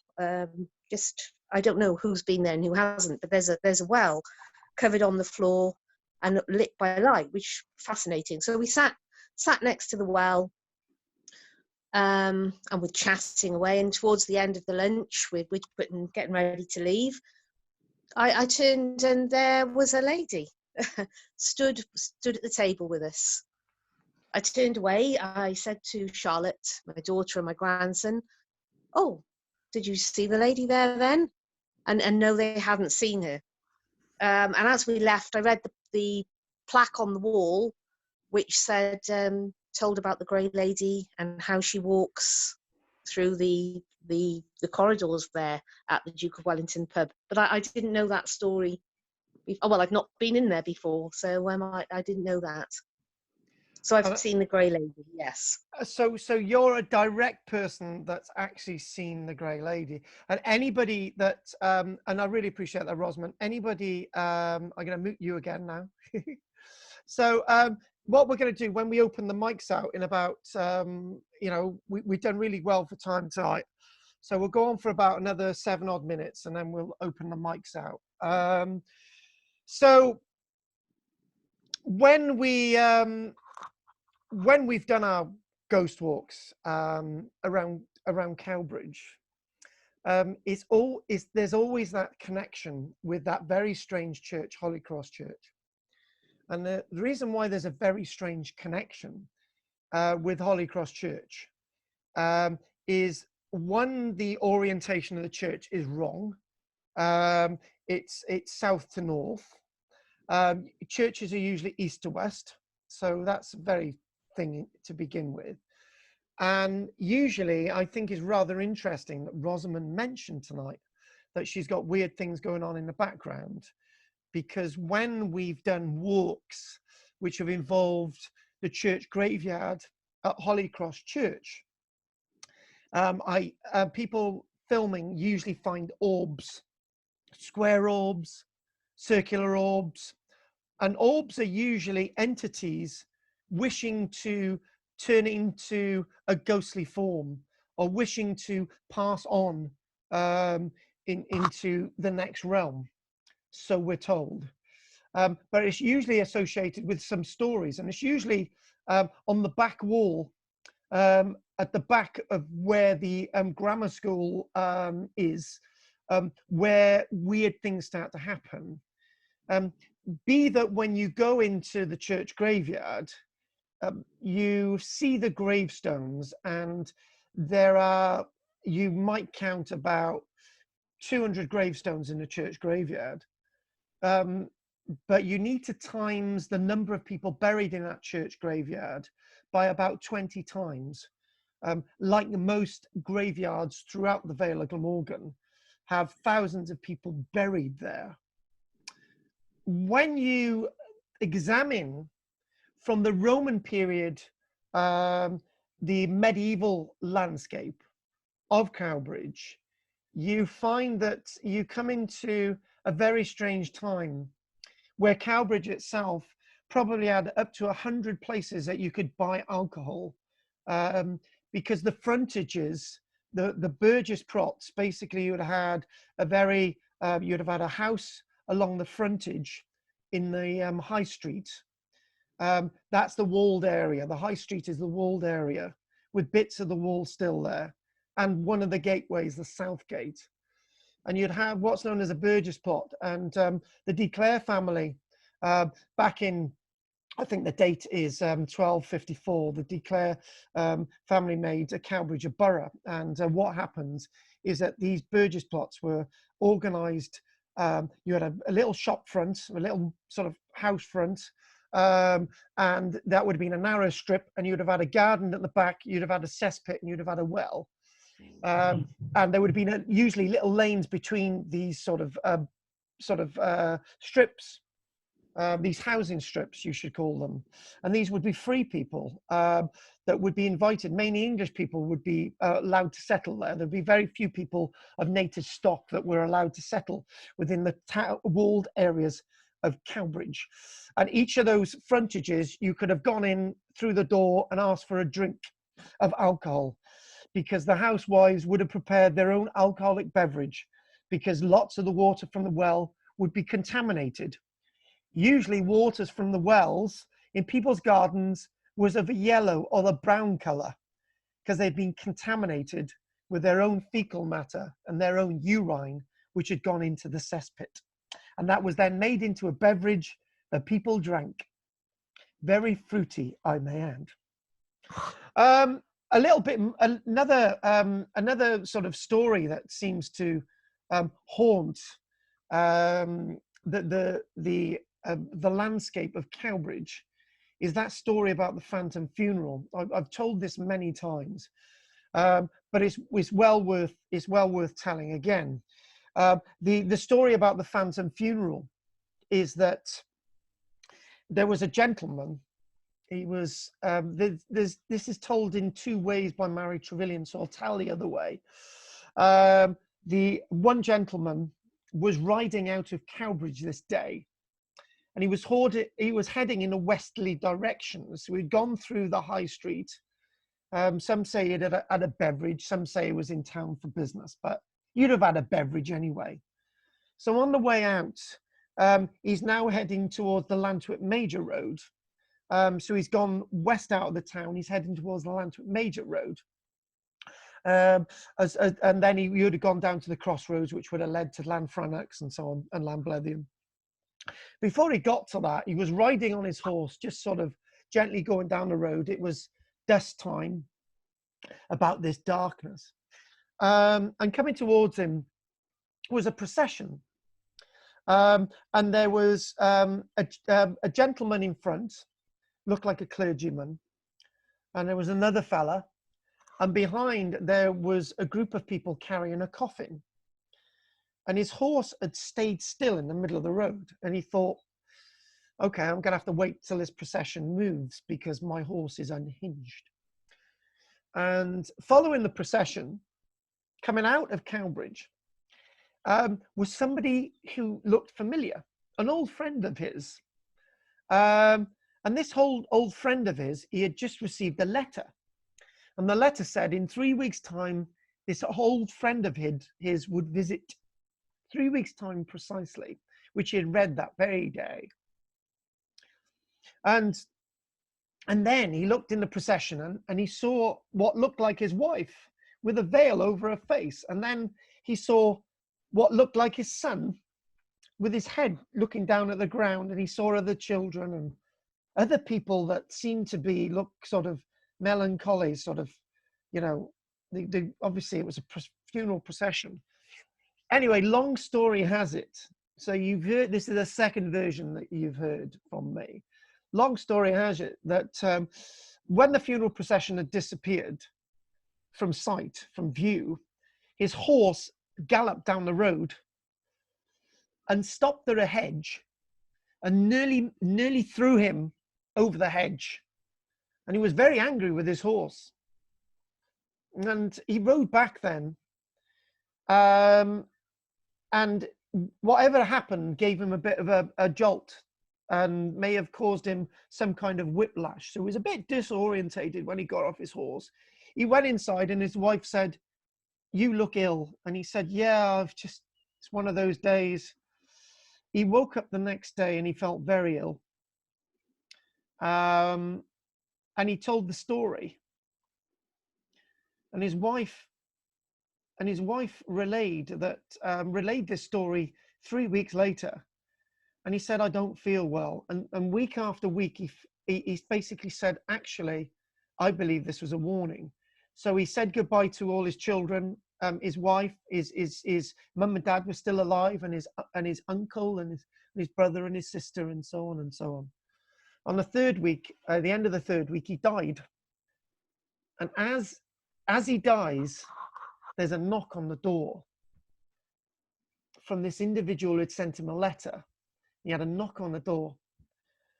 Just, I don't know who's been there and who hasn't, but there's a well covered on the floor and lit by light, which is fascinating. So we sat next to the well, and we're chatting away. And towards the end of the lunch, we're getting ready to leave. I turned, and there was a lady stood at the table with us. I turned away. I said to Charlotte, my daughter, and my grandson, "Oh, did you see the lady there then?" And no, they hadn't seen her. And as we left, I read the plaque on the wall, which said, told about the Grey Lady and how she walks through the corridors there at the Duke of Wellington pub. But I didn't know that story. Well, I've not been in there before, so I didn't know that. So I've seen the Grey Lady, yes. So you're a direct person that's actually seen the Grey Lady. And anybody that, and I really appreciate that, Rosamond, anybody, I'm going to mute you again now. So what we're going to do when we open the mics out in about, we've done really well for time tonight. So we'll go on for about another 7 odd minutes, and then we'll open the mics out. So when we've done our ghost walks around Cowbridge, there's always that connection with that very strange church, Holy Cross Church. And the reason why there's a very strange connection with Holy Cross Church is, one, the orientation of the church is wrong. It's south to north. Churches are usually east to west, so that's a very thing to begin with. And usually, I think is rather interesting that Rosamond mentioned tonight that she's got weird things going on in the background, because when we've done walks which have involved the church graveyard at Holy Cross Church, people filming usually find orbs, square orbs, circular orbs, and orbs are usually entities wishing to turn into a ghostly form, or wishing to pass on into the next realm, so we're told. But it's usually associated with some stories, and it's usually on the back wall at the back of where the grammar school is, where weird things start to happen. Be that when you go into the church graveyard, you see the gravestones, and you might count about 200 gravestones in the church graveyard. But you need to times the number of people buried in that church graveyard by about 20 times. Like most graveyards throughout the Vale of Glamorgan have thousands of people buried there. When you examine from the Roman period, the medieval landscape of Cowbridge, you find that you come into a very strange time where Cowbridge itself probably had up to 100 places that you could buy alcohol, because the frontages, the Burgess plots, basically you'd have had a house along the frontage in the high street. That's the walled area. The high street is the walled area with bits of the wall still there, and one of the gateways, the south gate. and you'd have what's known as a Burgess plot. And the De Clare family, back in, I think the date is 1254, the De Clare family made a Cowbridge a borough. And what happens is that these Burgess plots were organised. You had a little shop front, a little sort of house front, and that would have been a narrow strip, and you'd have had a garden at the back, you'd have had a cesspit, and you'd have had a well. And there would have been usually little lanes between these sort of strips, these housing strips, you should call them. And these would be free people that would be invited. Mainly English people would be allowed to settle there. There'd be very few people of native stock that were allowed to settle within the walled areas of Cowbridge. And each of those frontages, you could have gone in through the door and asked for a drink of alcohol, because the housewives would have prepared their own alcoholic beverage, because lots of the water from the well would be contaminated. Usually waters from the wells in people's gardens was of a yellow or a brown colour, because they'd been contaminated with their own fecal matter and their own urine, which had gone into the cesspit. And that was then made into a beverage that people drank. Very fruity, I may add. A little bit, another sort of story that seems to haunt the landscape of Cowbridge is that story about the phantom funeral. I've told this many times, but it's well worth telling again. The story about the phantom funeral is that there was a gentleman. He was, this is told in two ways by Mary Trevelyan, so I'll tell the other way. The one gentleman was riding out of Cowbridge this day, and he was heading in a westerly direction. So he'd gone through the high street. Some say he'd had a beverage, some say he was in town for business, but you'd have had a beverage anyway. So on the way out, he's now heading towards the Lantwick Major Road. So he's gone west out of the town. He's heading towards the Lantwick Major Road. And then he would have gone down to the crossroads, which would have led to Llanfrannox and so on, and Llanblethian. Before he got to that, he was riding on his horse, just sort of gently going down the road. It was dusk time, about this darkness. And coming towards him was a procession. And there was a gentleman in front, looked like a clergyman, and there was another fella, and behind there was a group of people carrying a coffin, and his horse had stayed still in the middle of the road, and he thought, okay, I'm gonna have to wait till this procession moves because my horse is unhinged. And following the procession, coming out of Cowbridge, was somebody who looked familiar, an old friend of his. And this whole old friend of his, he had just received a letter. And the letter said in 3 weeks' time, this old friend of his would visit. 3 weeks' time precisely, which he had read that very day. And then he looked in the procession and he saw what looked like his wife with a veil over her face. And then he saw what looked like his son with his head looking down at the ground, and he saw other children and other people that seemed to look sort of melancholy, sort of, you know, obviously it was a funeral procession. Anyway, long story has it. So you've heard, this is the second version that you've heard from me. Long story has it that when the funeral procession had disappeared from sight, from view, his horse galloped down the road and stopped at a hedge and nearly threw him over the hedge. And he was very angry with his horse. And he rode back then. And whatever happened gave him a bit of a jolt and may have caused him some kind of whiplash. So he was a bit disorientated when he got off his horse. He went inside and his wife said, "You look ill." And he said, "Yeah, it's one of those days." He woke up the next day and he felt very ill. And he told the story. And his wife and his wife relayed this story 3 weeks later. And he said, I don't feel well. And week after week, he basically said, actually, I believe this was a warning. So he said goodbye to all his children. His wife, his mum and dad were still alive, and his uncle and his brother and his sister, and so on and so on. On the third week, at the end of the third week, he died. And as he dies, there's a knock on the door from this individual who had sent him a letter. He had a knock on the door,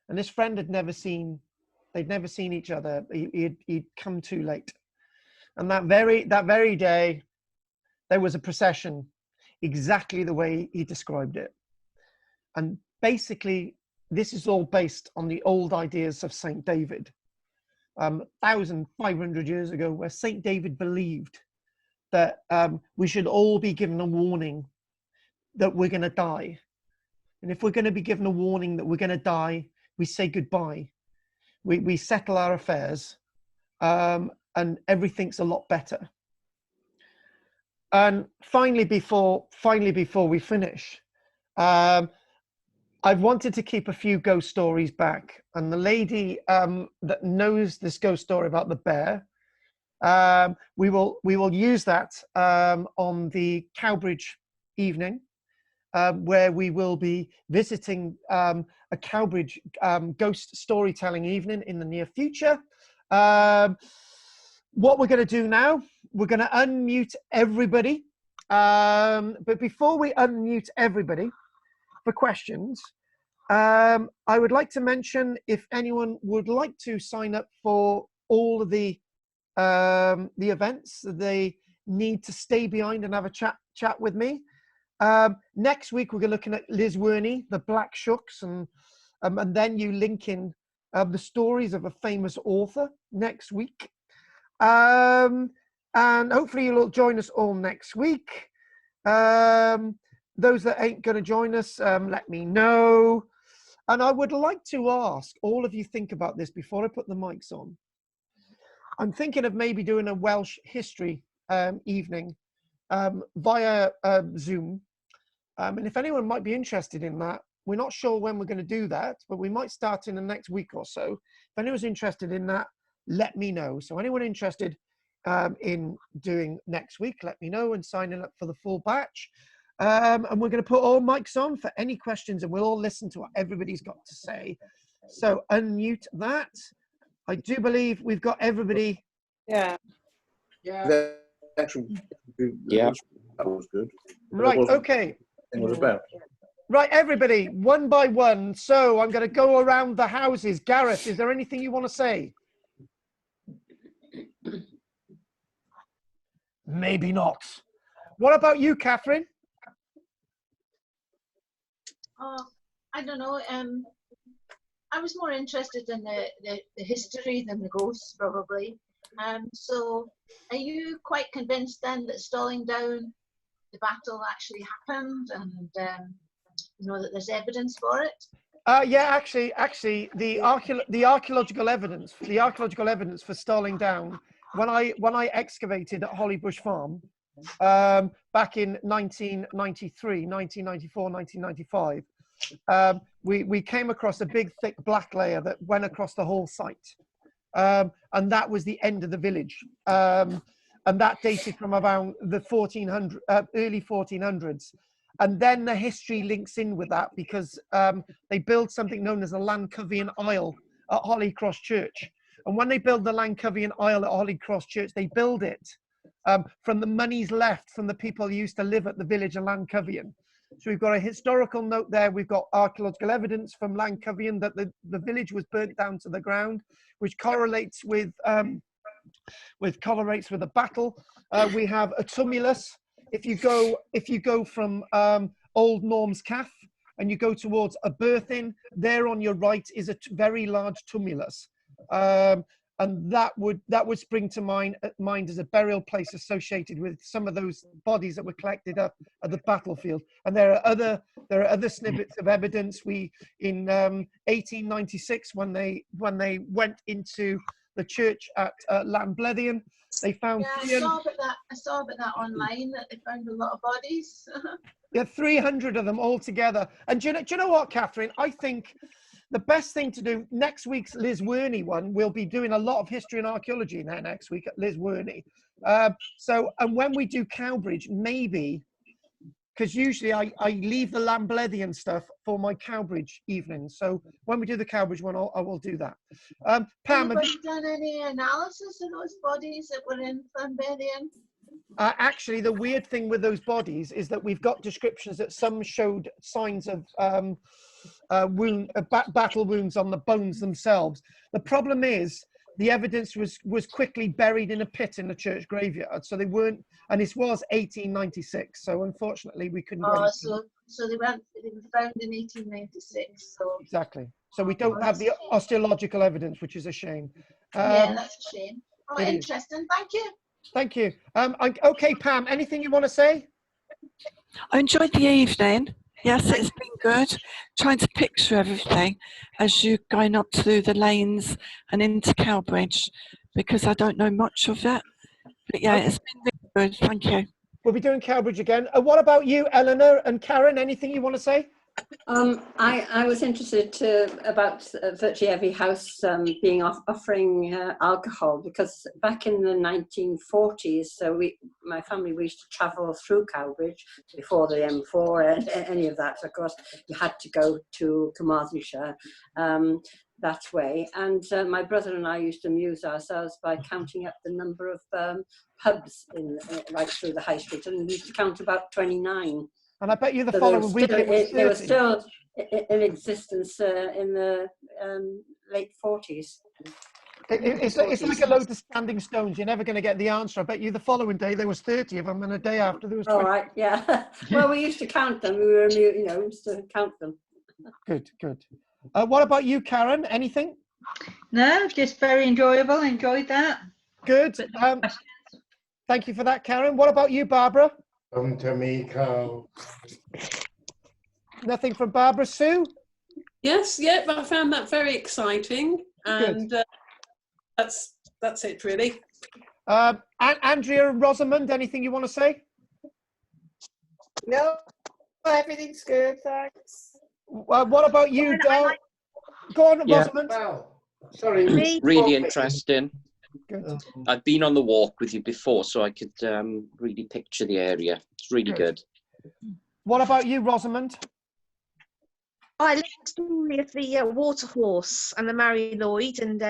and this friend they'd never seen each other. He'd come too late. And that very day, there was a procession exactly the way he described it. And basically, this is all based on the old ideas of Saint David, 1,500 years ago, where Saint David believed that we should all be given a warning that we're going to die. And if we're going to be given a warning that we're going to die, we say goodbye. We settle our affairs, and everything's a lot better. And finally, before we finish, I've wanted to keep a few ghost stories back. And the lady that knows this ghost story about the bear, we will use that on the Cowbridge evening, where we will be visiting a Cowbridge ghost storytelling evening in the near future. What we're going to do now, we're going to unmute everybody. But before we unmute everybody for questions, I would like to mention, if anyone would like to sign up for all of the events, they need to stay behind and have a chat with me. Next week, we're looking at Liz Werney, the Black Shooks, and then you link in the stories of a famous author next week. And hopefully you'll join us all next week. Those that ain't going to join us, let me know. And I would like to ask all of you, think about this before I put the mics on. I'm thinking of maybe doing a Welsh history evening via Zoom. And if anyone might be interested in that, we're not sure when we're going to do that, but we might start in the next week or so. If anyone's interested in that, let me know. So anyone interested in doing next week, let me know, and signing up for the full batch. And we're going to put all mics on for any questions, and we'll all listen to what everybody's got to say. So unmute that. I do believe we've got everybody. Yeah. Yeah. Yeah. That was good. Right, okay. It was about. Right, everybody, one by one. So I'm going to go around the houses. Gareth, is there anything you want to say? Maybe not. What about you, Catherine? I don't know. I was more interested in the history than the ghosts, probably. So are you quite convinced then that stalling down the battle actually happened, and you know that there's evidence for it? Yeah, actually, the archaeological evidence for stalling down, when I excavated at Hollybush Farm back in 1993, 1994, 1995, we came across a big thick black layer that went across the whole site, and that was the end of the village, and that dated from around the early 1400s. And then the history links in with that, because they built something known as the Lancovian Isle at Holy Cross Church. And when they build the Lancovian Isle at Holy Cross Church, they build it from the monies left from the people who used to live at the village of Lancovian. So we've got a historical note there. We've got archaeological evidence from Lancovian that the village was burnt down to the ground, which correlates with the battle. We have a tumulus. If you go from Old Norm's Cath and you go towards Aberthin, there on your right is a very large tumulus, and that would spring to mind as a burial place associated with some of those bodies that were collected up at the battlefield. And there are other snippets of evidence. In 1896, when they went into the church at Llanblethian. They found Yeah, I saw about that online, that they found a lot of bodies. yeah, 300 of them all together. And do you know what, Catherine? I think the best thing to do, next week's Liz Werney one, we'll be doing a lot of history and archaeology there next week at Liz Werney. And when we do Cowbridge, maybe, because usually I leave the Llanblethian stuff for my Cowbridge evenings. So when we do the Cowbridge one, I will do that. Pam, have you done any analysis of those bodies that were in Llanblethian? actually, the weird thing with those bodies is that we've got descriptions that some showed signs of battle wounds on the bones themselves. The problem is the evidence was quickly buried in a pit in the church graveyard, so they weren't. And this was 1896, so unfortunately we couldn't. So they were found in 1896. So exactly. So we don't have the osteological evidence, which is a shame. Yeah, that's a shame. Oh, interesting. Thank you. Thank you. Okay, Pam, anything you want to say? I enjoyed the evening. Yes, it's been good. Trying to picture everything as you're going up through the lanes and into Cowbridge, because I don't know much of it. But yeah, it's been really good. Thank you. We'll be doing Cowbridge again. What about you, Eleanor and Karen? Anything you want to say? I was interested about virtually every house being offering alcohol, because back in the 1940s, so my family, we used to travel through Cowbridge before the M4 and any of that. Of course, you had to go to Carmarthenshire that way, and my brother and I used to amuse ourselves by counting up the number of pubs in right through the high street, and we used to count about 29. And I bet you the following week they were still in existence in the late 40s. It's like a load of standing stones. You're never going to get the answer. I bet you the following day there was 30 of them, and a day after there was 20. All right, yeah. Well, we used to count them. We were, we used to count them. Good, good. What about you, Karen? Anything? No, just very enjoyable. Enjoyed that. Good. Thank you for that, Karen. What about you, Barbara? Come to me, Carl. Nothing from Barbara. Sue? Yes, yeah, I found that very exciting, and that's it really. Andrea and Rosamond, anything you want to say? No, everything's good, thanks. What about you, Del? Go on, Rosamond. Well, sorry. Really interesting. Good. I've been on the walk with you before, so I could really picture the area. It's really good. What about you, Rosamond? I like the story of the water horse and the Mary Lloyd, and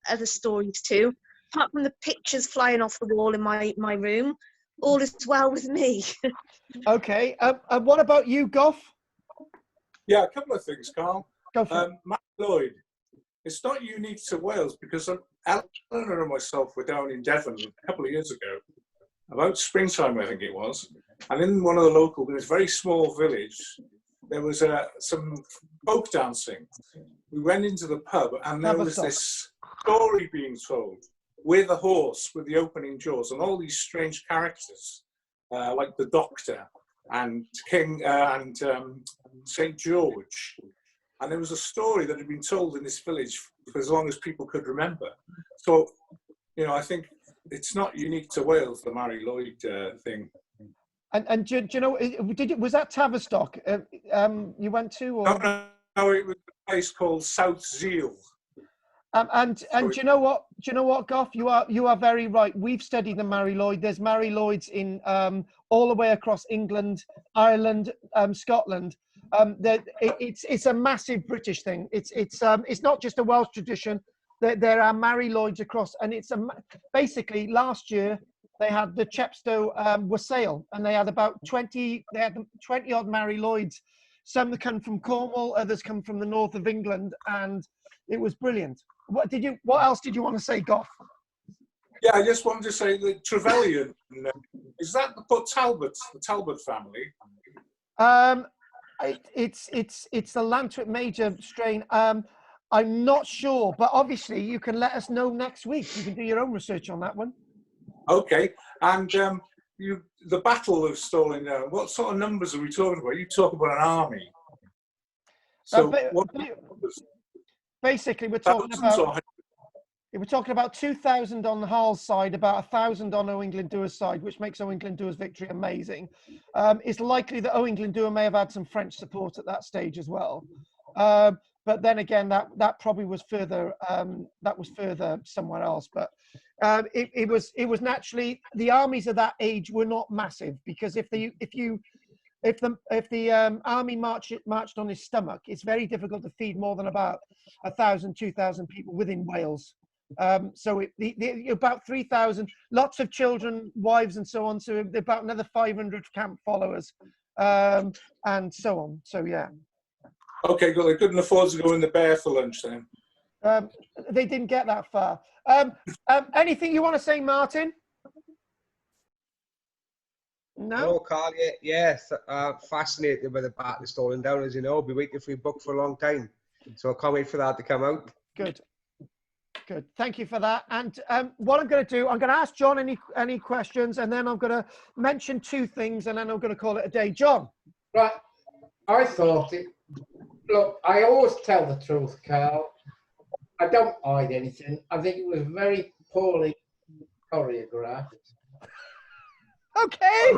other stories too. Apart from the pictures flying off the wall in my room, all is well with me. Okay. What about you, Goff? Yeah, a couple of things, Carl. Go for it. Mary Lloyd. It's not unique to Wales, because Eleanor and myself were down in Devon a couple of years ago, about springtime, I think it was. And in one of the local, in this very small village, there was some folk dancing. We went into the pub, and there was this story being told with a horse with the opening jaws, and all these strange characters, like the Doctor and King and St. George. And there was a story that had been told in this village for as long as people could remember. So, I think it's not unique to Wales, the Mary Lloyd thing. And do you know, was that Tavistock you went to? Or? No, it was a place called South Zeal. And do you know what? Do you know what, Goff? You are very right. We've studied the Mary Lloyd. There's Mary Lloyds in all the way across England, Ireland, Scotland. It's a massive British thing. It's not just a Welsh tradition. There are Mary Lloyds across, and basically last year they had the Chepstow wassail, and they had about 20 odd Mary Lloyds. Some that come from Cornwall, others come from the north of England, and it was brilliant. What else did you want to say, Goff? Yeah, I just wanted to say the Trevelyan. Is that the Talbot family? It's the Lantwick Major strain. I'm not sure, but obviously you can let us know next week. You can do your own research on that one. Okay, and the Battle of Stirling, what sort of numbers are we talking about? You talk about an army. So basically, we're talking about We're talking about 2,000 on Hull's side, about 1,000 on Owe Glyndŵr's side, which makes Owe Glyndŵr's victory amazing. It's likely that Owe Glyndŵr may have had some French support at that stage as well. But then again, that probably was further somewhere else. But it was naturally, the armies of that age were not massive, because if the army marched on his stomach, it's very difficult to feed more than about 1,000, 2,000 people within Wales. So about 3,000, lots of children, wives, and so on. So about another 500 camp followers, and so on. So yeah. Okay, good. They couldn't afford to go in the bear for lunch then. They didn't get that far. Anything you want to say, Martin? No. Oh, Carl, yes. Fascinated by the Battle Stolen Down, as you know. I'll be waiting for your book for a long time. So I can't wait for that to come out. Good. Good. Thank you for that. And what I'm going to do, I'm going to ask John any questions, and then I'm going to mention 2 things, and then I'm going to call it a day. John. Right. I thought it. Look, I always tell the truth, Carl. I don't hide anything. I think it was very poorly choreographed. Okay.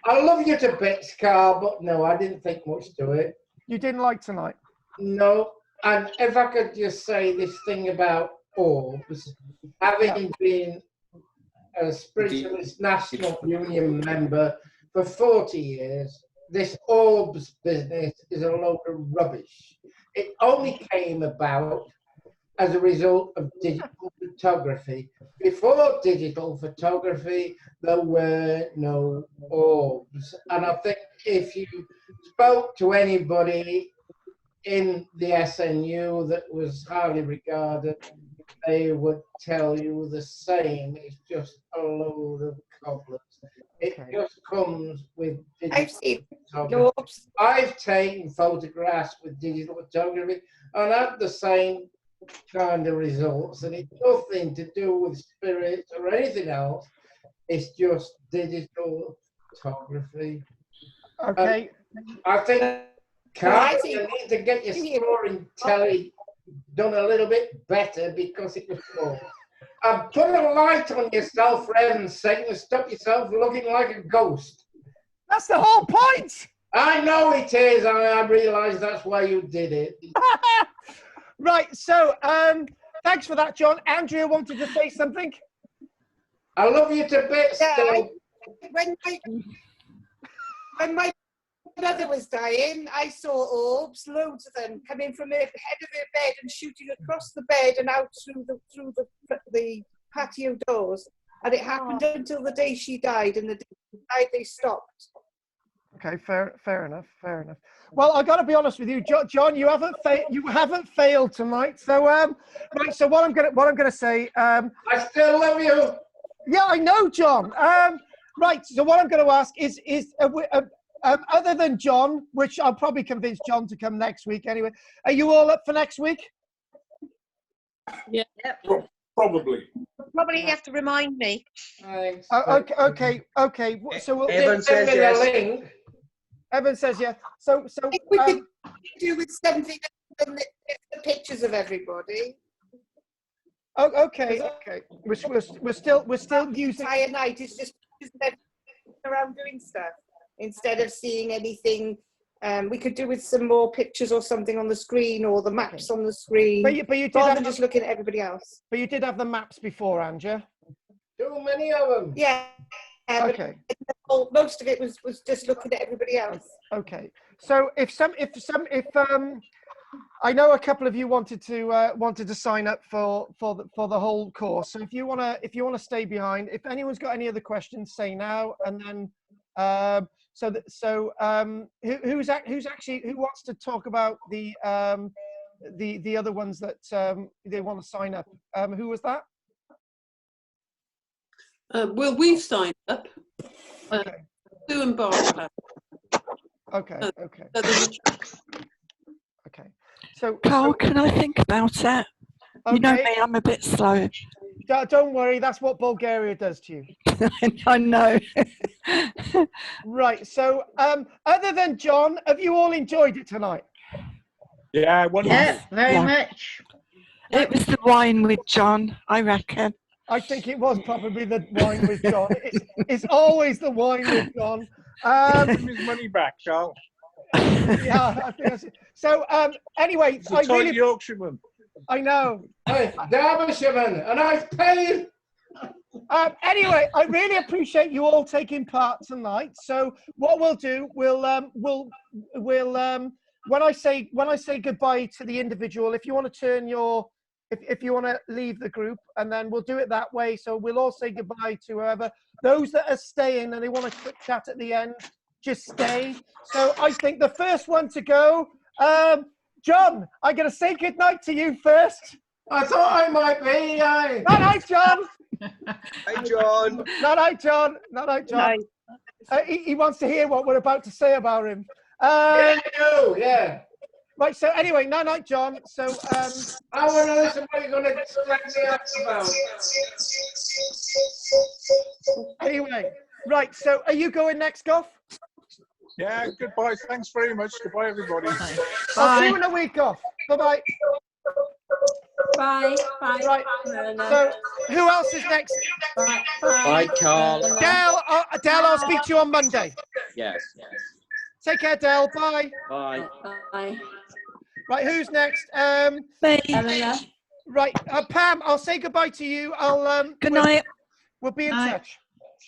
I love you to bits, Carl, but no, I didn't think much to it. You didn't like tonight? No. And if I could just say this thing about orbs, having been a Spiritualist National Union member for 40 years, this orbs business is a load of rubbish. It only came about as a result of digital photography. Before digital photography, there were no orbs. And I think if you spoke to anybody in the SNU that was highly regarded, they would tell you the same. It's just a load of cobblers. It just comes with digital photography. I've taken photographs with digital photography and had the same kind of results, and it's nothing to do with spirit or anything else. It's just digital photography. Okay. I think, Carl, you need to get your scoring telly done a little bit better, because it was poor. And put a light on yourself, for heaven's sake, and stop yourself looking like a ghost. That's the whole point. I know it is, and I realise that's why you did it. Right, so thanks for that, John. Andrea wanted to say something. I love you to bits. Yeah, when my brother was dying, I saw orbs, loads of them, coming from the head of her bed and shooting across the bed and out through the patio doors. And it happened until the day she died, and the day she died, they stopped. Okay, fair enough. Well, I got to be honest with you, John. You haven't failed tonight. So right. So what I'm gonna say. I still love you. Yeah, I know, John. Right. So what I'm going to ask is other than John, which I'll probably convince John to come next week anyway. Are you all up for next week? Yeah. Probably. Probably have to remind me. Okay. So we'll Evan says yes. Evan says yes. So we could do with something than the pictures of everybody. Oh, okay. We're still using. Entire night is just around doing stuff instead of seeing anything. We could do with some more pictures or something on the screen, or the maps on the screen. But you did rather than just looking at everybody else. But you did have the maps before, Andrea. Too many of them. Yeah. Okay. Most of it was just looking at everybody else. Okay. So if I know a couple of you wanted to sign up for the whole course. So if you wanna stay behind, if anyone's got any other questions, say now, and then who wants to talk about the other ones that they want to sign up? Who was that? Well, we've signed up. Okay. Sue and Barbara. Okay. Okay. So, Carl, can I think about it? Okay. You know me, I'm a bit slow. Don't worry, that's what Bulgaria does to you. I know. Right. So, other than John, have you all enjoyed it tonight? Yeah, wonderful. Yeah, very much. It was the wine with John, I reckon. I think it was probably the wine with John. It's always the wine with John. Give him his money back, Carl. Yeah, I think that's it. So anyway, It's a toy Yorkshireman. I know. Hey, Derbyshireman, and I've paid. Anyway, I really appreciate you all taking part tonight. So what we'll do, we'll when I say goodbye to the individual, if you want to turn your, if you want to leave the group, and then we'll do it that way. So we'll all say goodbye to whoever. Those that are staying and they want a quick chat at the end, just stay. So I think the first one to go, John, I'm going to say goodnight to you first. I thought I might be. Night, John. Hi, John. Night, John. Night, John. He wants to hear what we're about to say about him. Yeah. Right, so anyway, night, John. So, I want to listen what you're going to let me up about. Anyway, right, so are you going next, Goff? Yeah, goodbye. Thanks very much. Goodbye, everybody. I'll see you in a week, Goff. Bye-bye. Bye. Right, so who else is next? Bye, Carl. Dale, I'll speak to you on Monday. Yes. Take care, Dale. Bye. Bye. Right, who's next? Me. Right, Pam, I'll say goodbye to you. Good night. We'll be in touch.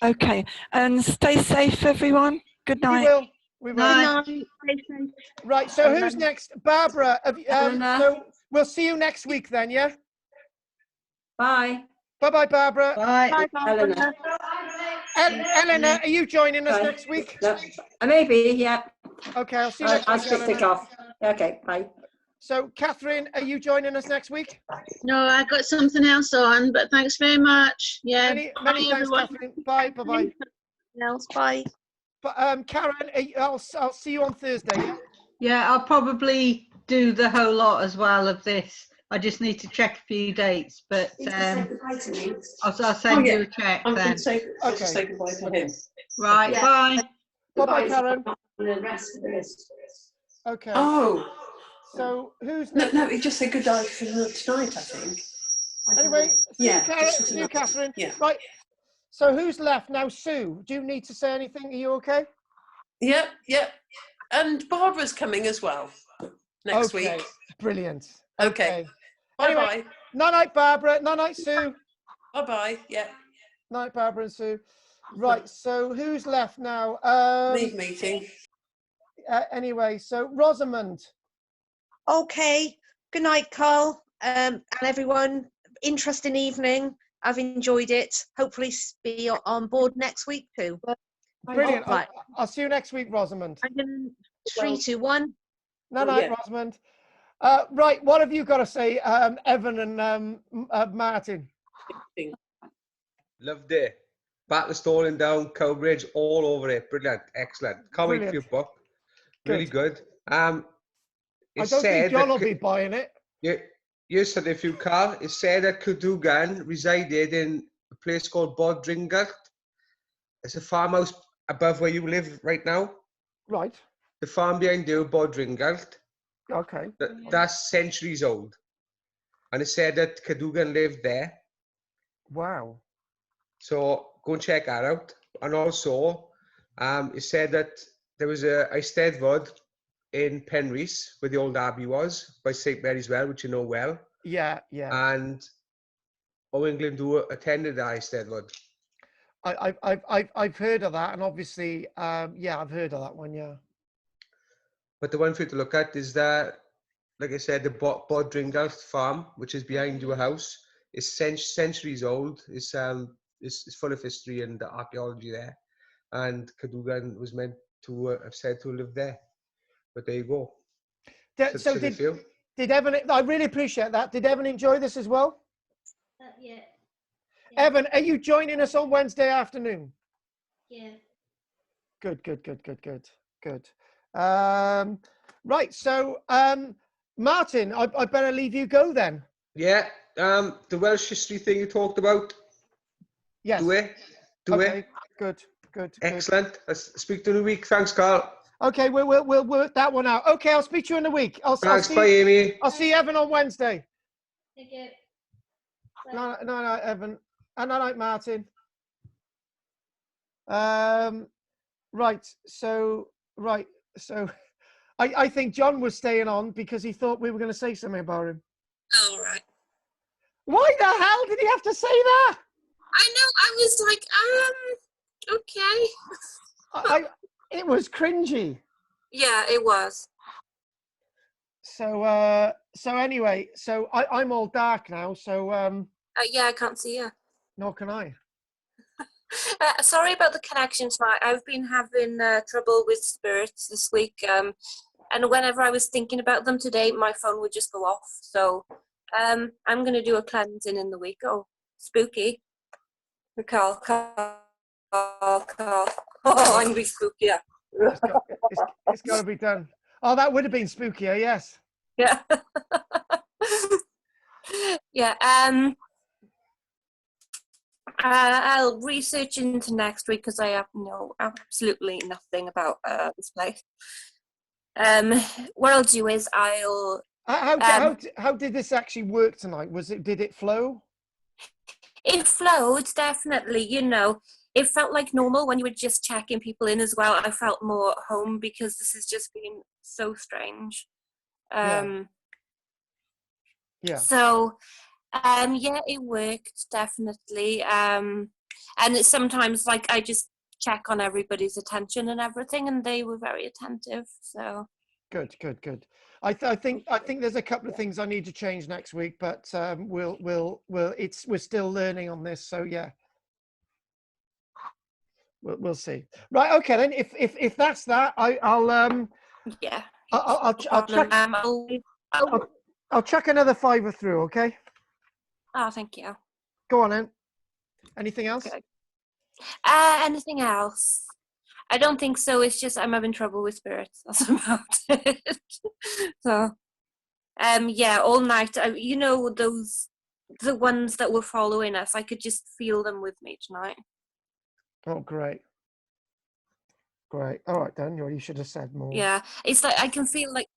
Okay, and stay safe, everyone. Good night. We will. Right, so who's next? Barbara. So we'll see you next week then, yeah? Bye. Bye-bye, Barbara. Bye. Eleanor. Eleanor, are you joining us next week? No, maybe, yeah. Okay, I'll see you next I'll week, stick Eleanor. off. Okay, bye. So, Catherine, are you joining us next week? No, I got something else on, but thanks very much. Yeah. Many Bye, thanks, everyone. Catherine. Bye. Else, bye. But Karen, I'll see you on Thursday. Yeah? Yeah, I'll probably do the whole lot as well of this. I just need to check a few dates, but I'll send you a check I'm then. going to say goodbye to him. Right, Yeah. bye. Bye, Karen. The rest of this. Okay. Oh. So who's No, next? he just said goodbye for tonight, I think. Anyway, see Yeah, you, Catherine. Yeah. Right. So who's left now? Sue, do you need to say anything? Are you okay? Yep. And Barbara's coming as well next week. Brilliant. Okay. Bye-bye. Anyway, night, Barbara. Night, Sue. Bye-bye. Yeah. Night, Barbara and Sue. Right, so who's left now? Leave meeting. Anyway, so Rosamond. Okay. Good night, Carl, and everyone. Interesting evening. I've enjoyed it. Hopefully be on board next week too. Brilliant. Right. I'll see you next week, Rosamond. 3, 2, 1. Night, Rosamond. Right, what have you got to say, Evan and Martin? Loved it. Battle Stolen Down, Cowbridge, all over it. Brilliant. Excellent. Can't wait for your book. Really good. I don't think John will be buying it. You said if you, Carl, it said that Cadogan resided in a place called Bodringalt. It's a farmhouse above where you live right now. Right. The farm behind you, Bodringalt. Okay. That's centuries old. And it said that Cadogan lived there. Wow. So go and check that out. And also, it said that there was a Eisteddfod in Penrhys, where the old abbey was, by St. Mary's Well, which you know well. Yeah. And Owen Glyndŵr attended the Eisteddfod. I've heard of that, and obviously, I've heard of that one, yeah. But the one for you to look at is that, like I said, the Bodringalt farm, which is behind your house, is centuries old. It's full of history and archaeology there. And Cadogan was meant to have said to live there. But there you go. So did Evan? I really appreciate that. Did Evan enjoy this as well? Yeah. Evan, are you joining us on Wednesday afternoon? Yeah. Good. Right, so Martin, I better leave you go then. Yeah, the Welsh history thing you talked about. Yes. Do it. Good. Excellent. Let's speak to you in a week. Thanks, Carl. Okay, we'll work that one out. Okay, I'll speak to you in a week. Thanks, bye, Amy. I'll see Evan on Wednesday. Thank you. No, Evan. And night, Martin. Right. So I think John was staying on because he thought we were going to say something about him. All right. Why the hell did he have to say that? I know. I was like, okay. It was cringy. Yeah, it was. So anyway, so I'm all dark now. So yeah, I can't see you. nor can I. Sorry about the connection tonight. I've been having trouble with spirits this week. And whenever I was thinking about them today, my phone would just go off. So I'm going to do a cleansing in the week. Oh, spooky. Carl. Oh, I'm going to be spookier. It's got to be done. Oh, that would have been spookier, yes. Yeah. Yeah. I'll research into next week because I have absolutely nothing about this place. What I'll do is I'll. How did this actually work tonight? Did it flow? It flowed, definitely. It felt like normal when you were just checking people in as well. I felt more at home because this has just been so strange. Yeah. So, yeah, it worked, definitely. And it's sometimes like I just check on everybody's attention and everything, and they were very attentive. So good. I think there's a couple of things I need to change next week, but we're still learning on this. So yeah, we'll see. Right, okay then. If that's that, I'll yeah. I'll chuck another £5 through. Okay. Oh, thank you. Go on then. Anything else? Okay. Anything else? I don't think so. It's just I'm having trouble with spirits. That's about it. So, yeah, all night. The ones that were following us. I could just feel them with me tonight. Oh, great. All right, then. You should have said more. Yeah, it's like I can feel like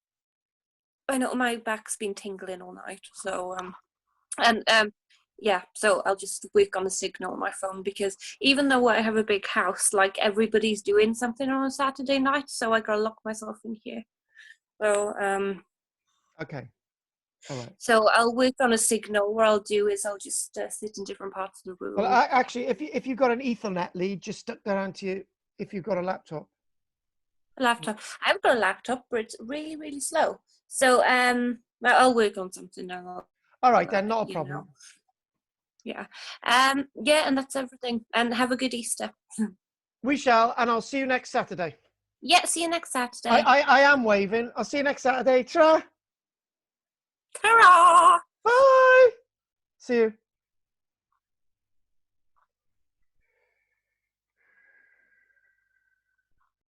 I know my back's been tingling all night. So, yeah, so I'll just work on the signal on my phone because even though I have a big house, like everybody's doing something on a Saturday night, so I gotta lock myself in here. So okay, all right. So I'll work on a signal. What I'll do is I'll just sit in different parts of the room. Well, actually, if you've got an Ethernet lead, just stuck that onto you. If you've got a laptop. A laptop. I've got a laptop, but it's really, really slow. So I'll work on something now. All right, then, not a problem. Yeah. Yeah, and that's everything. And have a good Easter. We shall, and I'll see you next Saturday. Yeah, see you next Saturday. I am waving. I'll see you next Saturday. Ta-ra! Ta-ra! Bye! See you.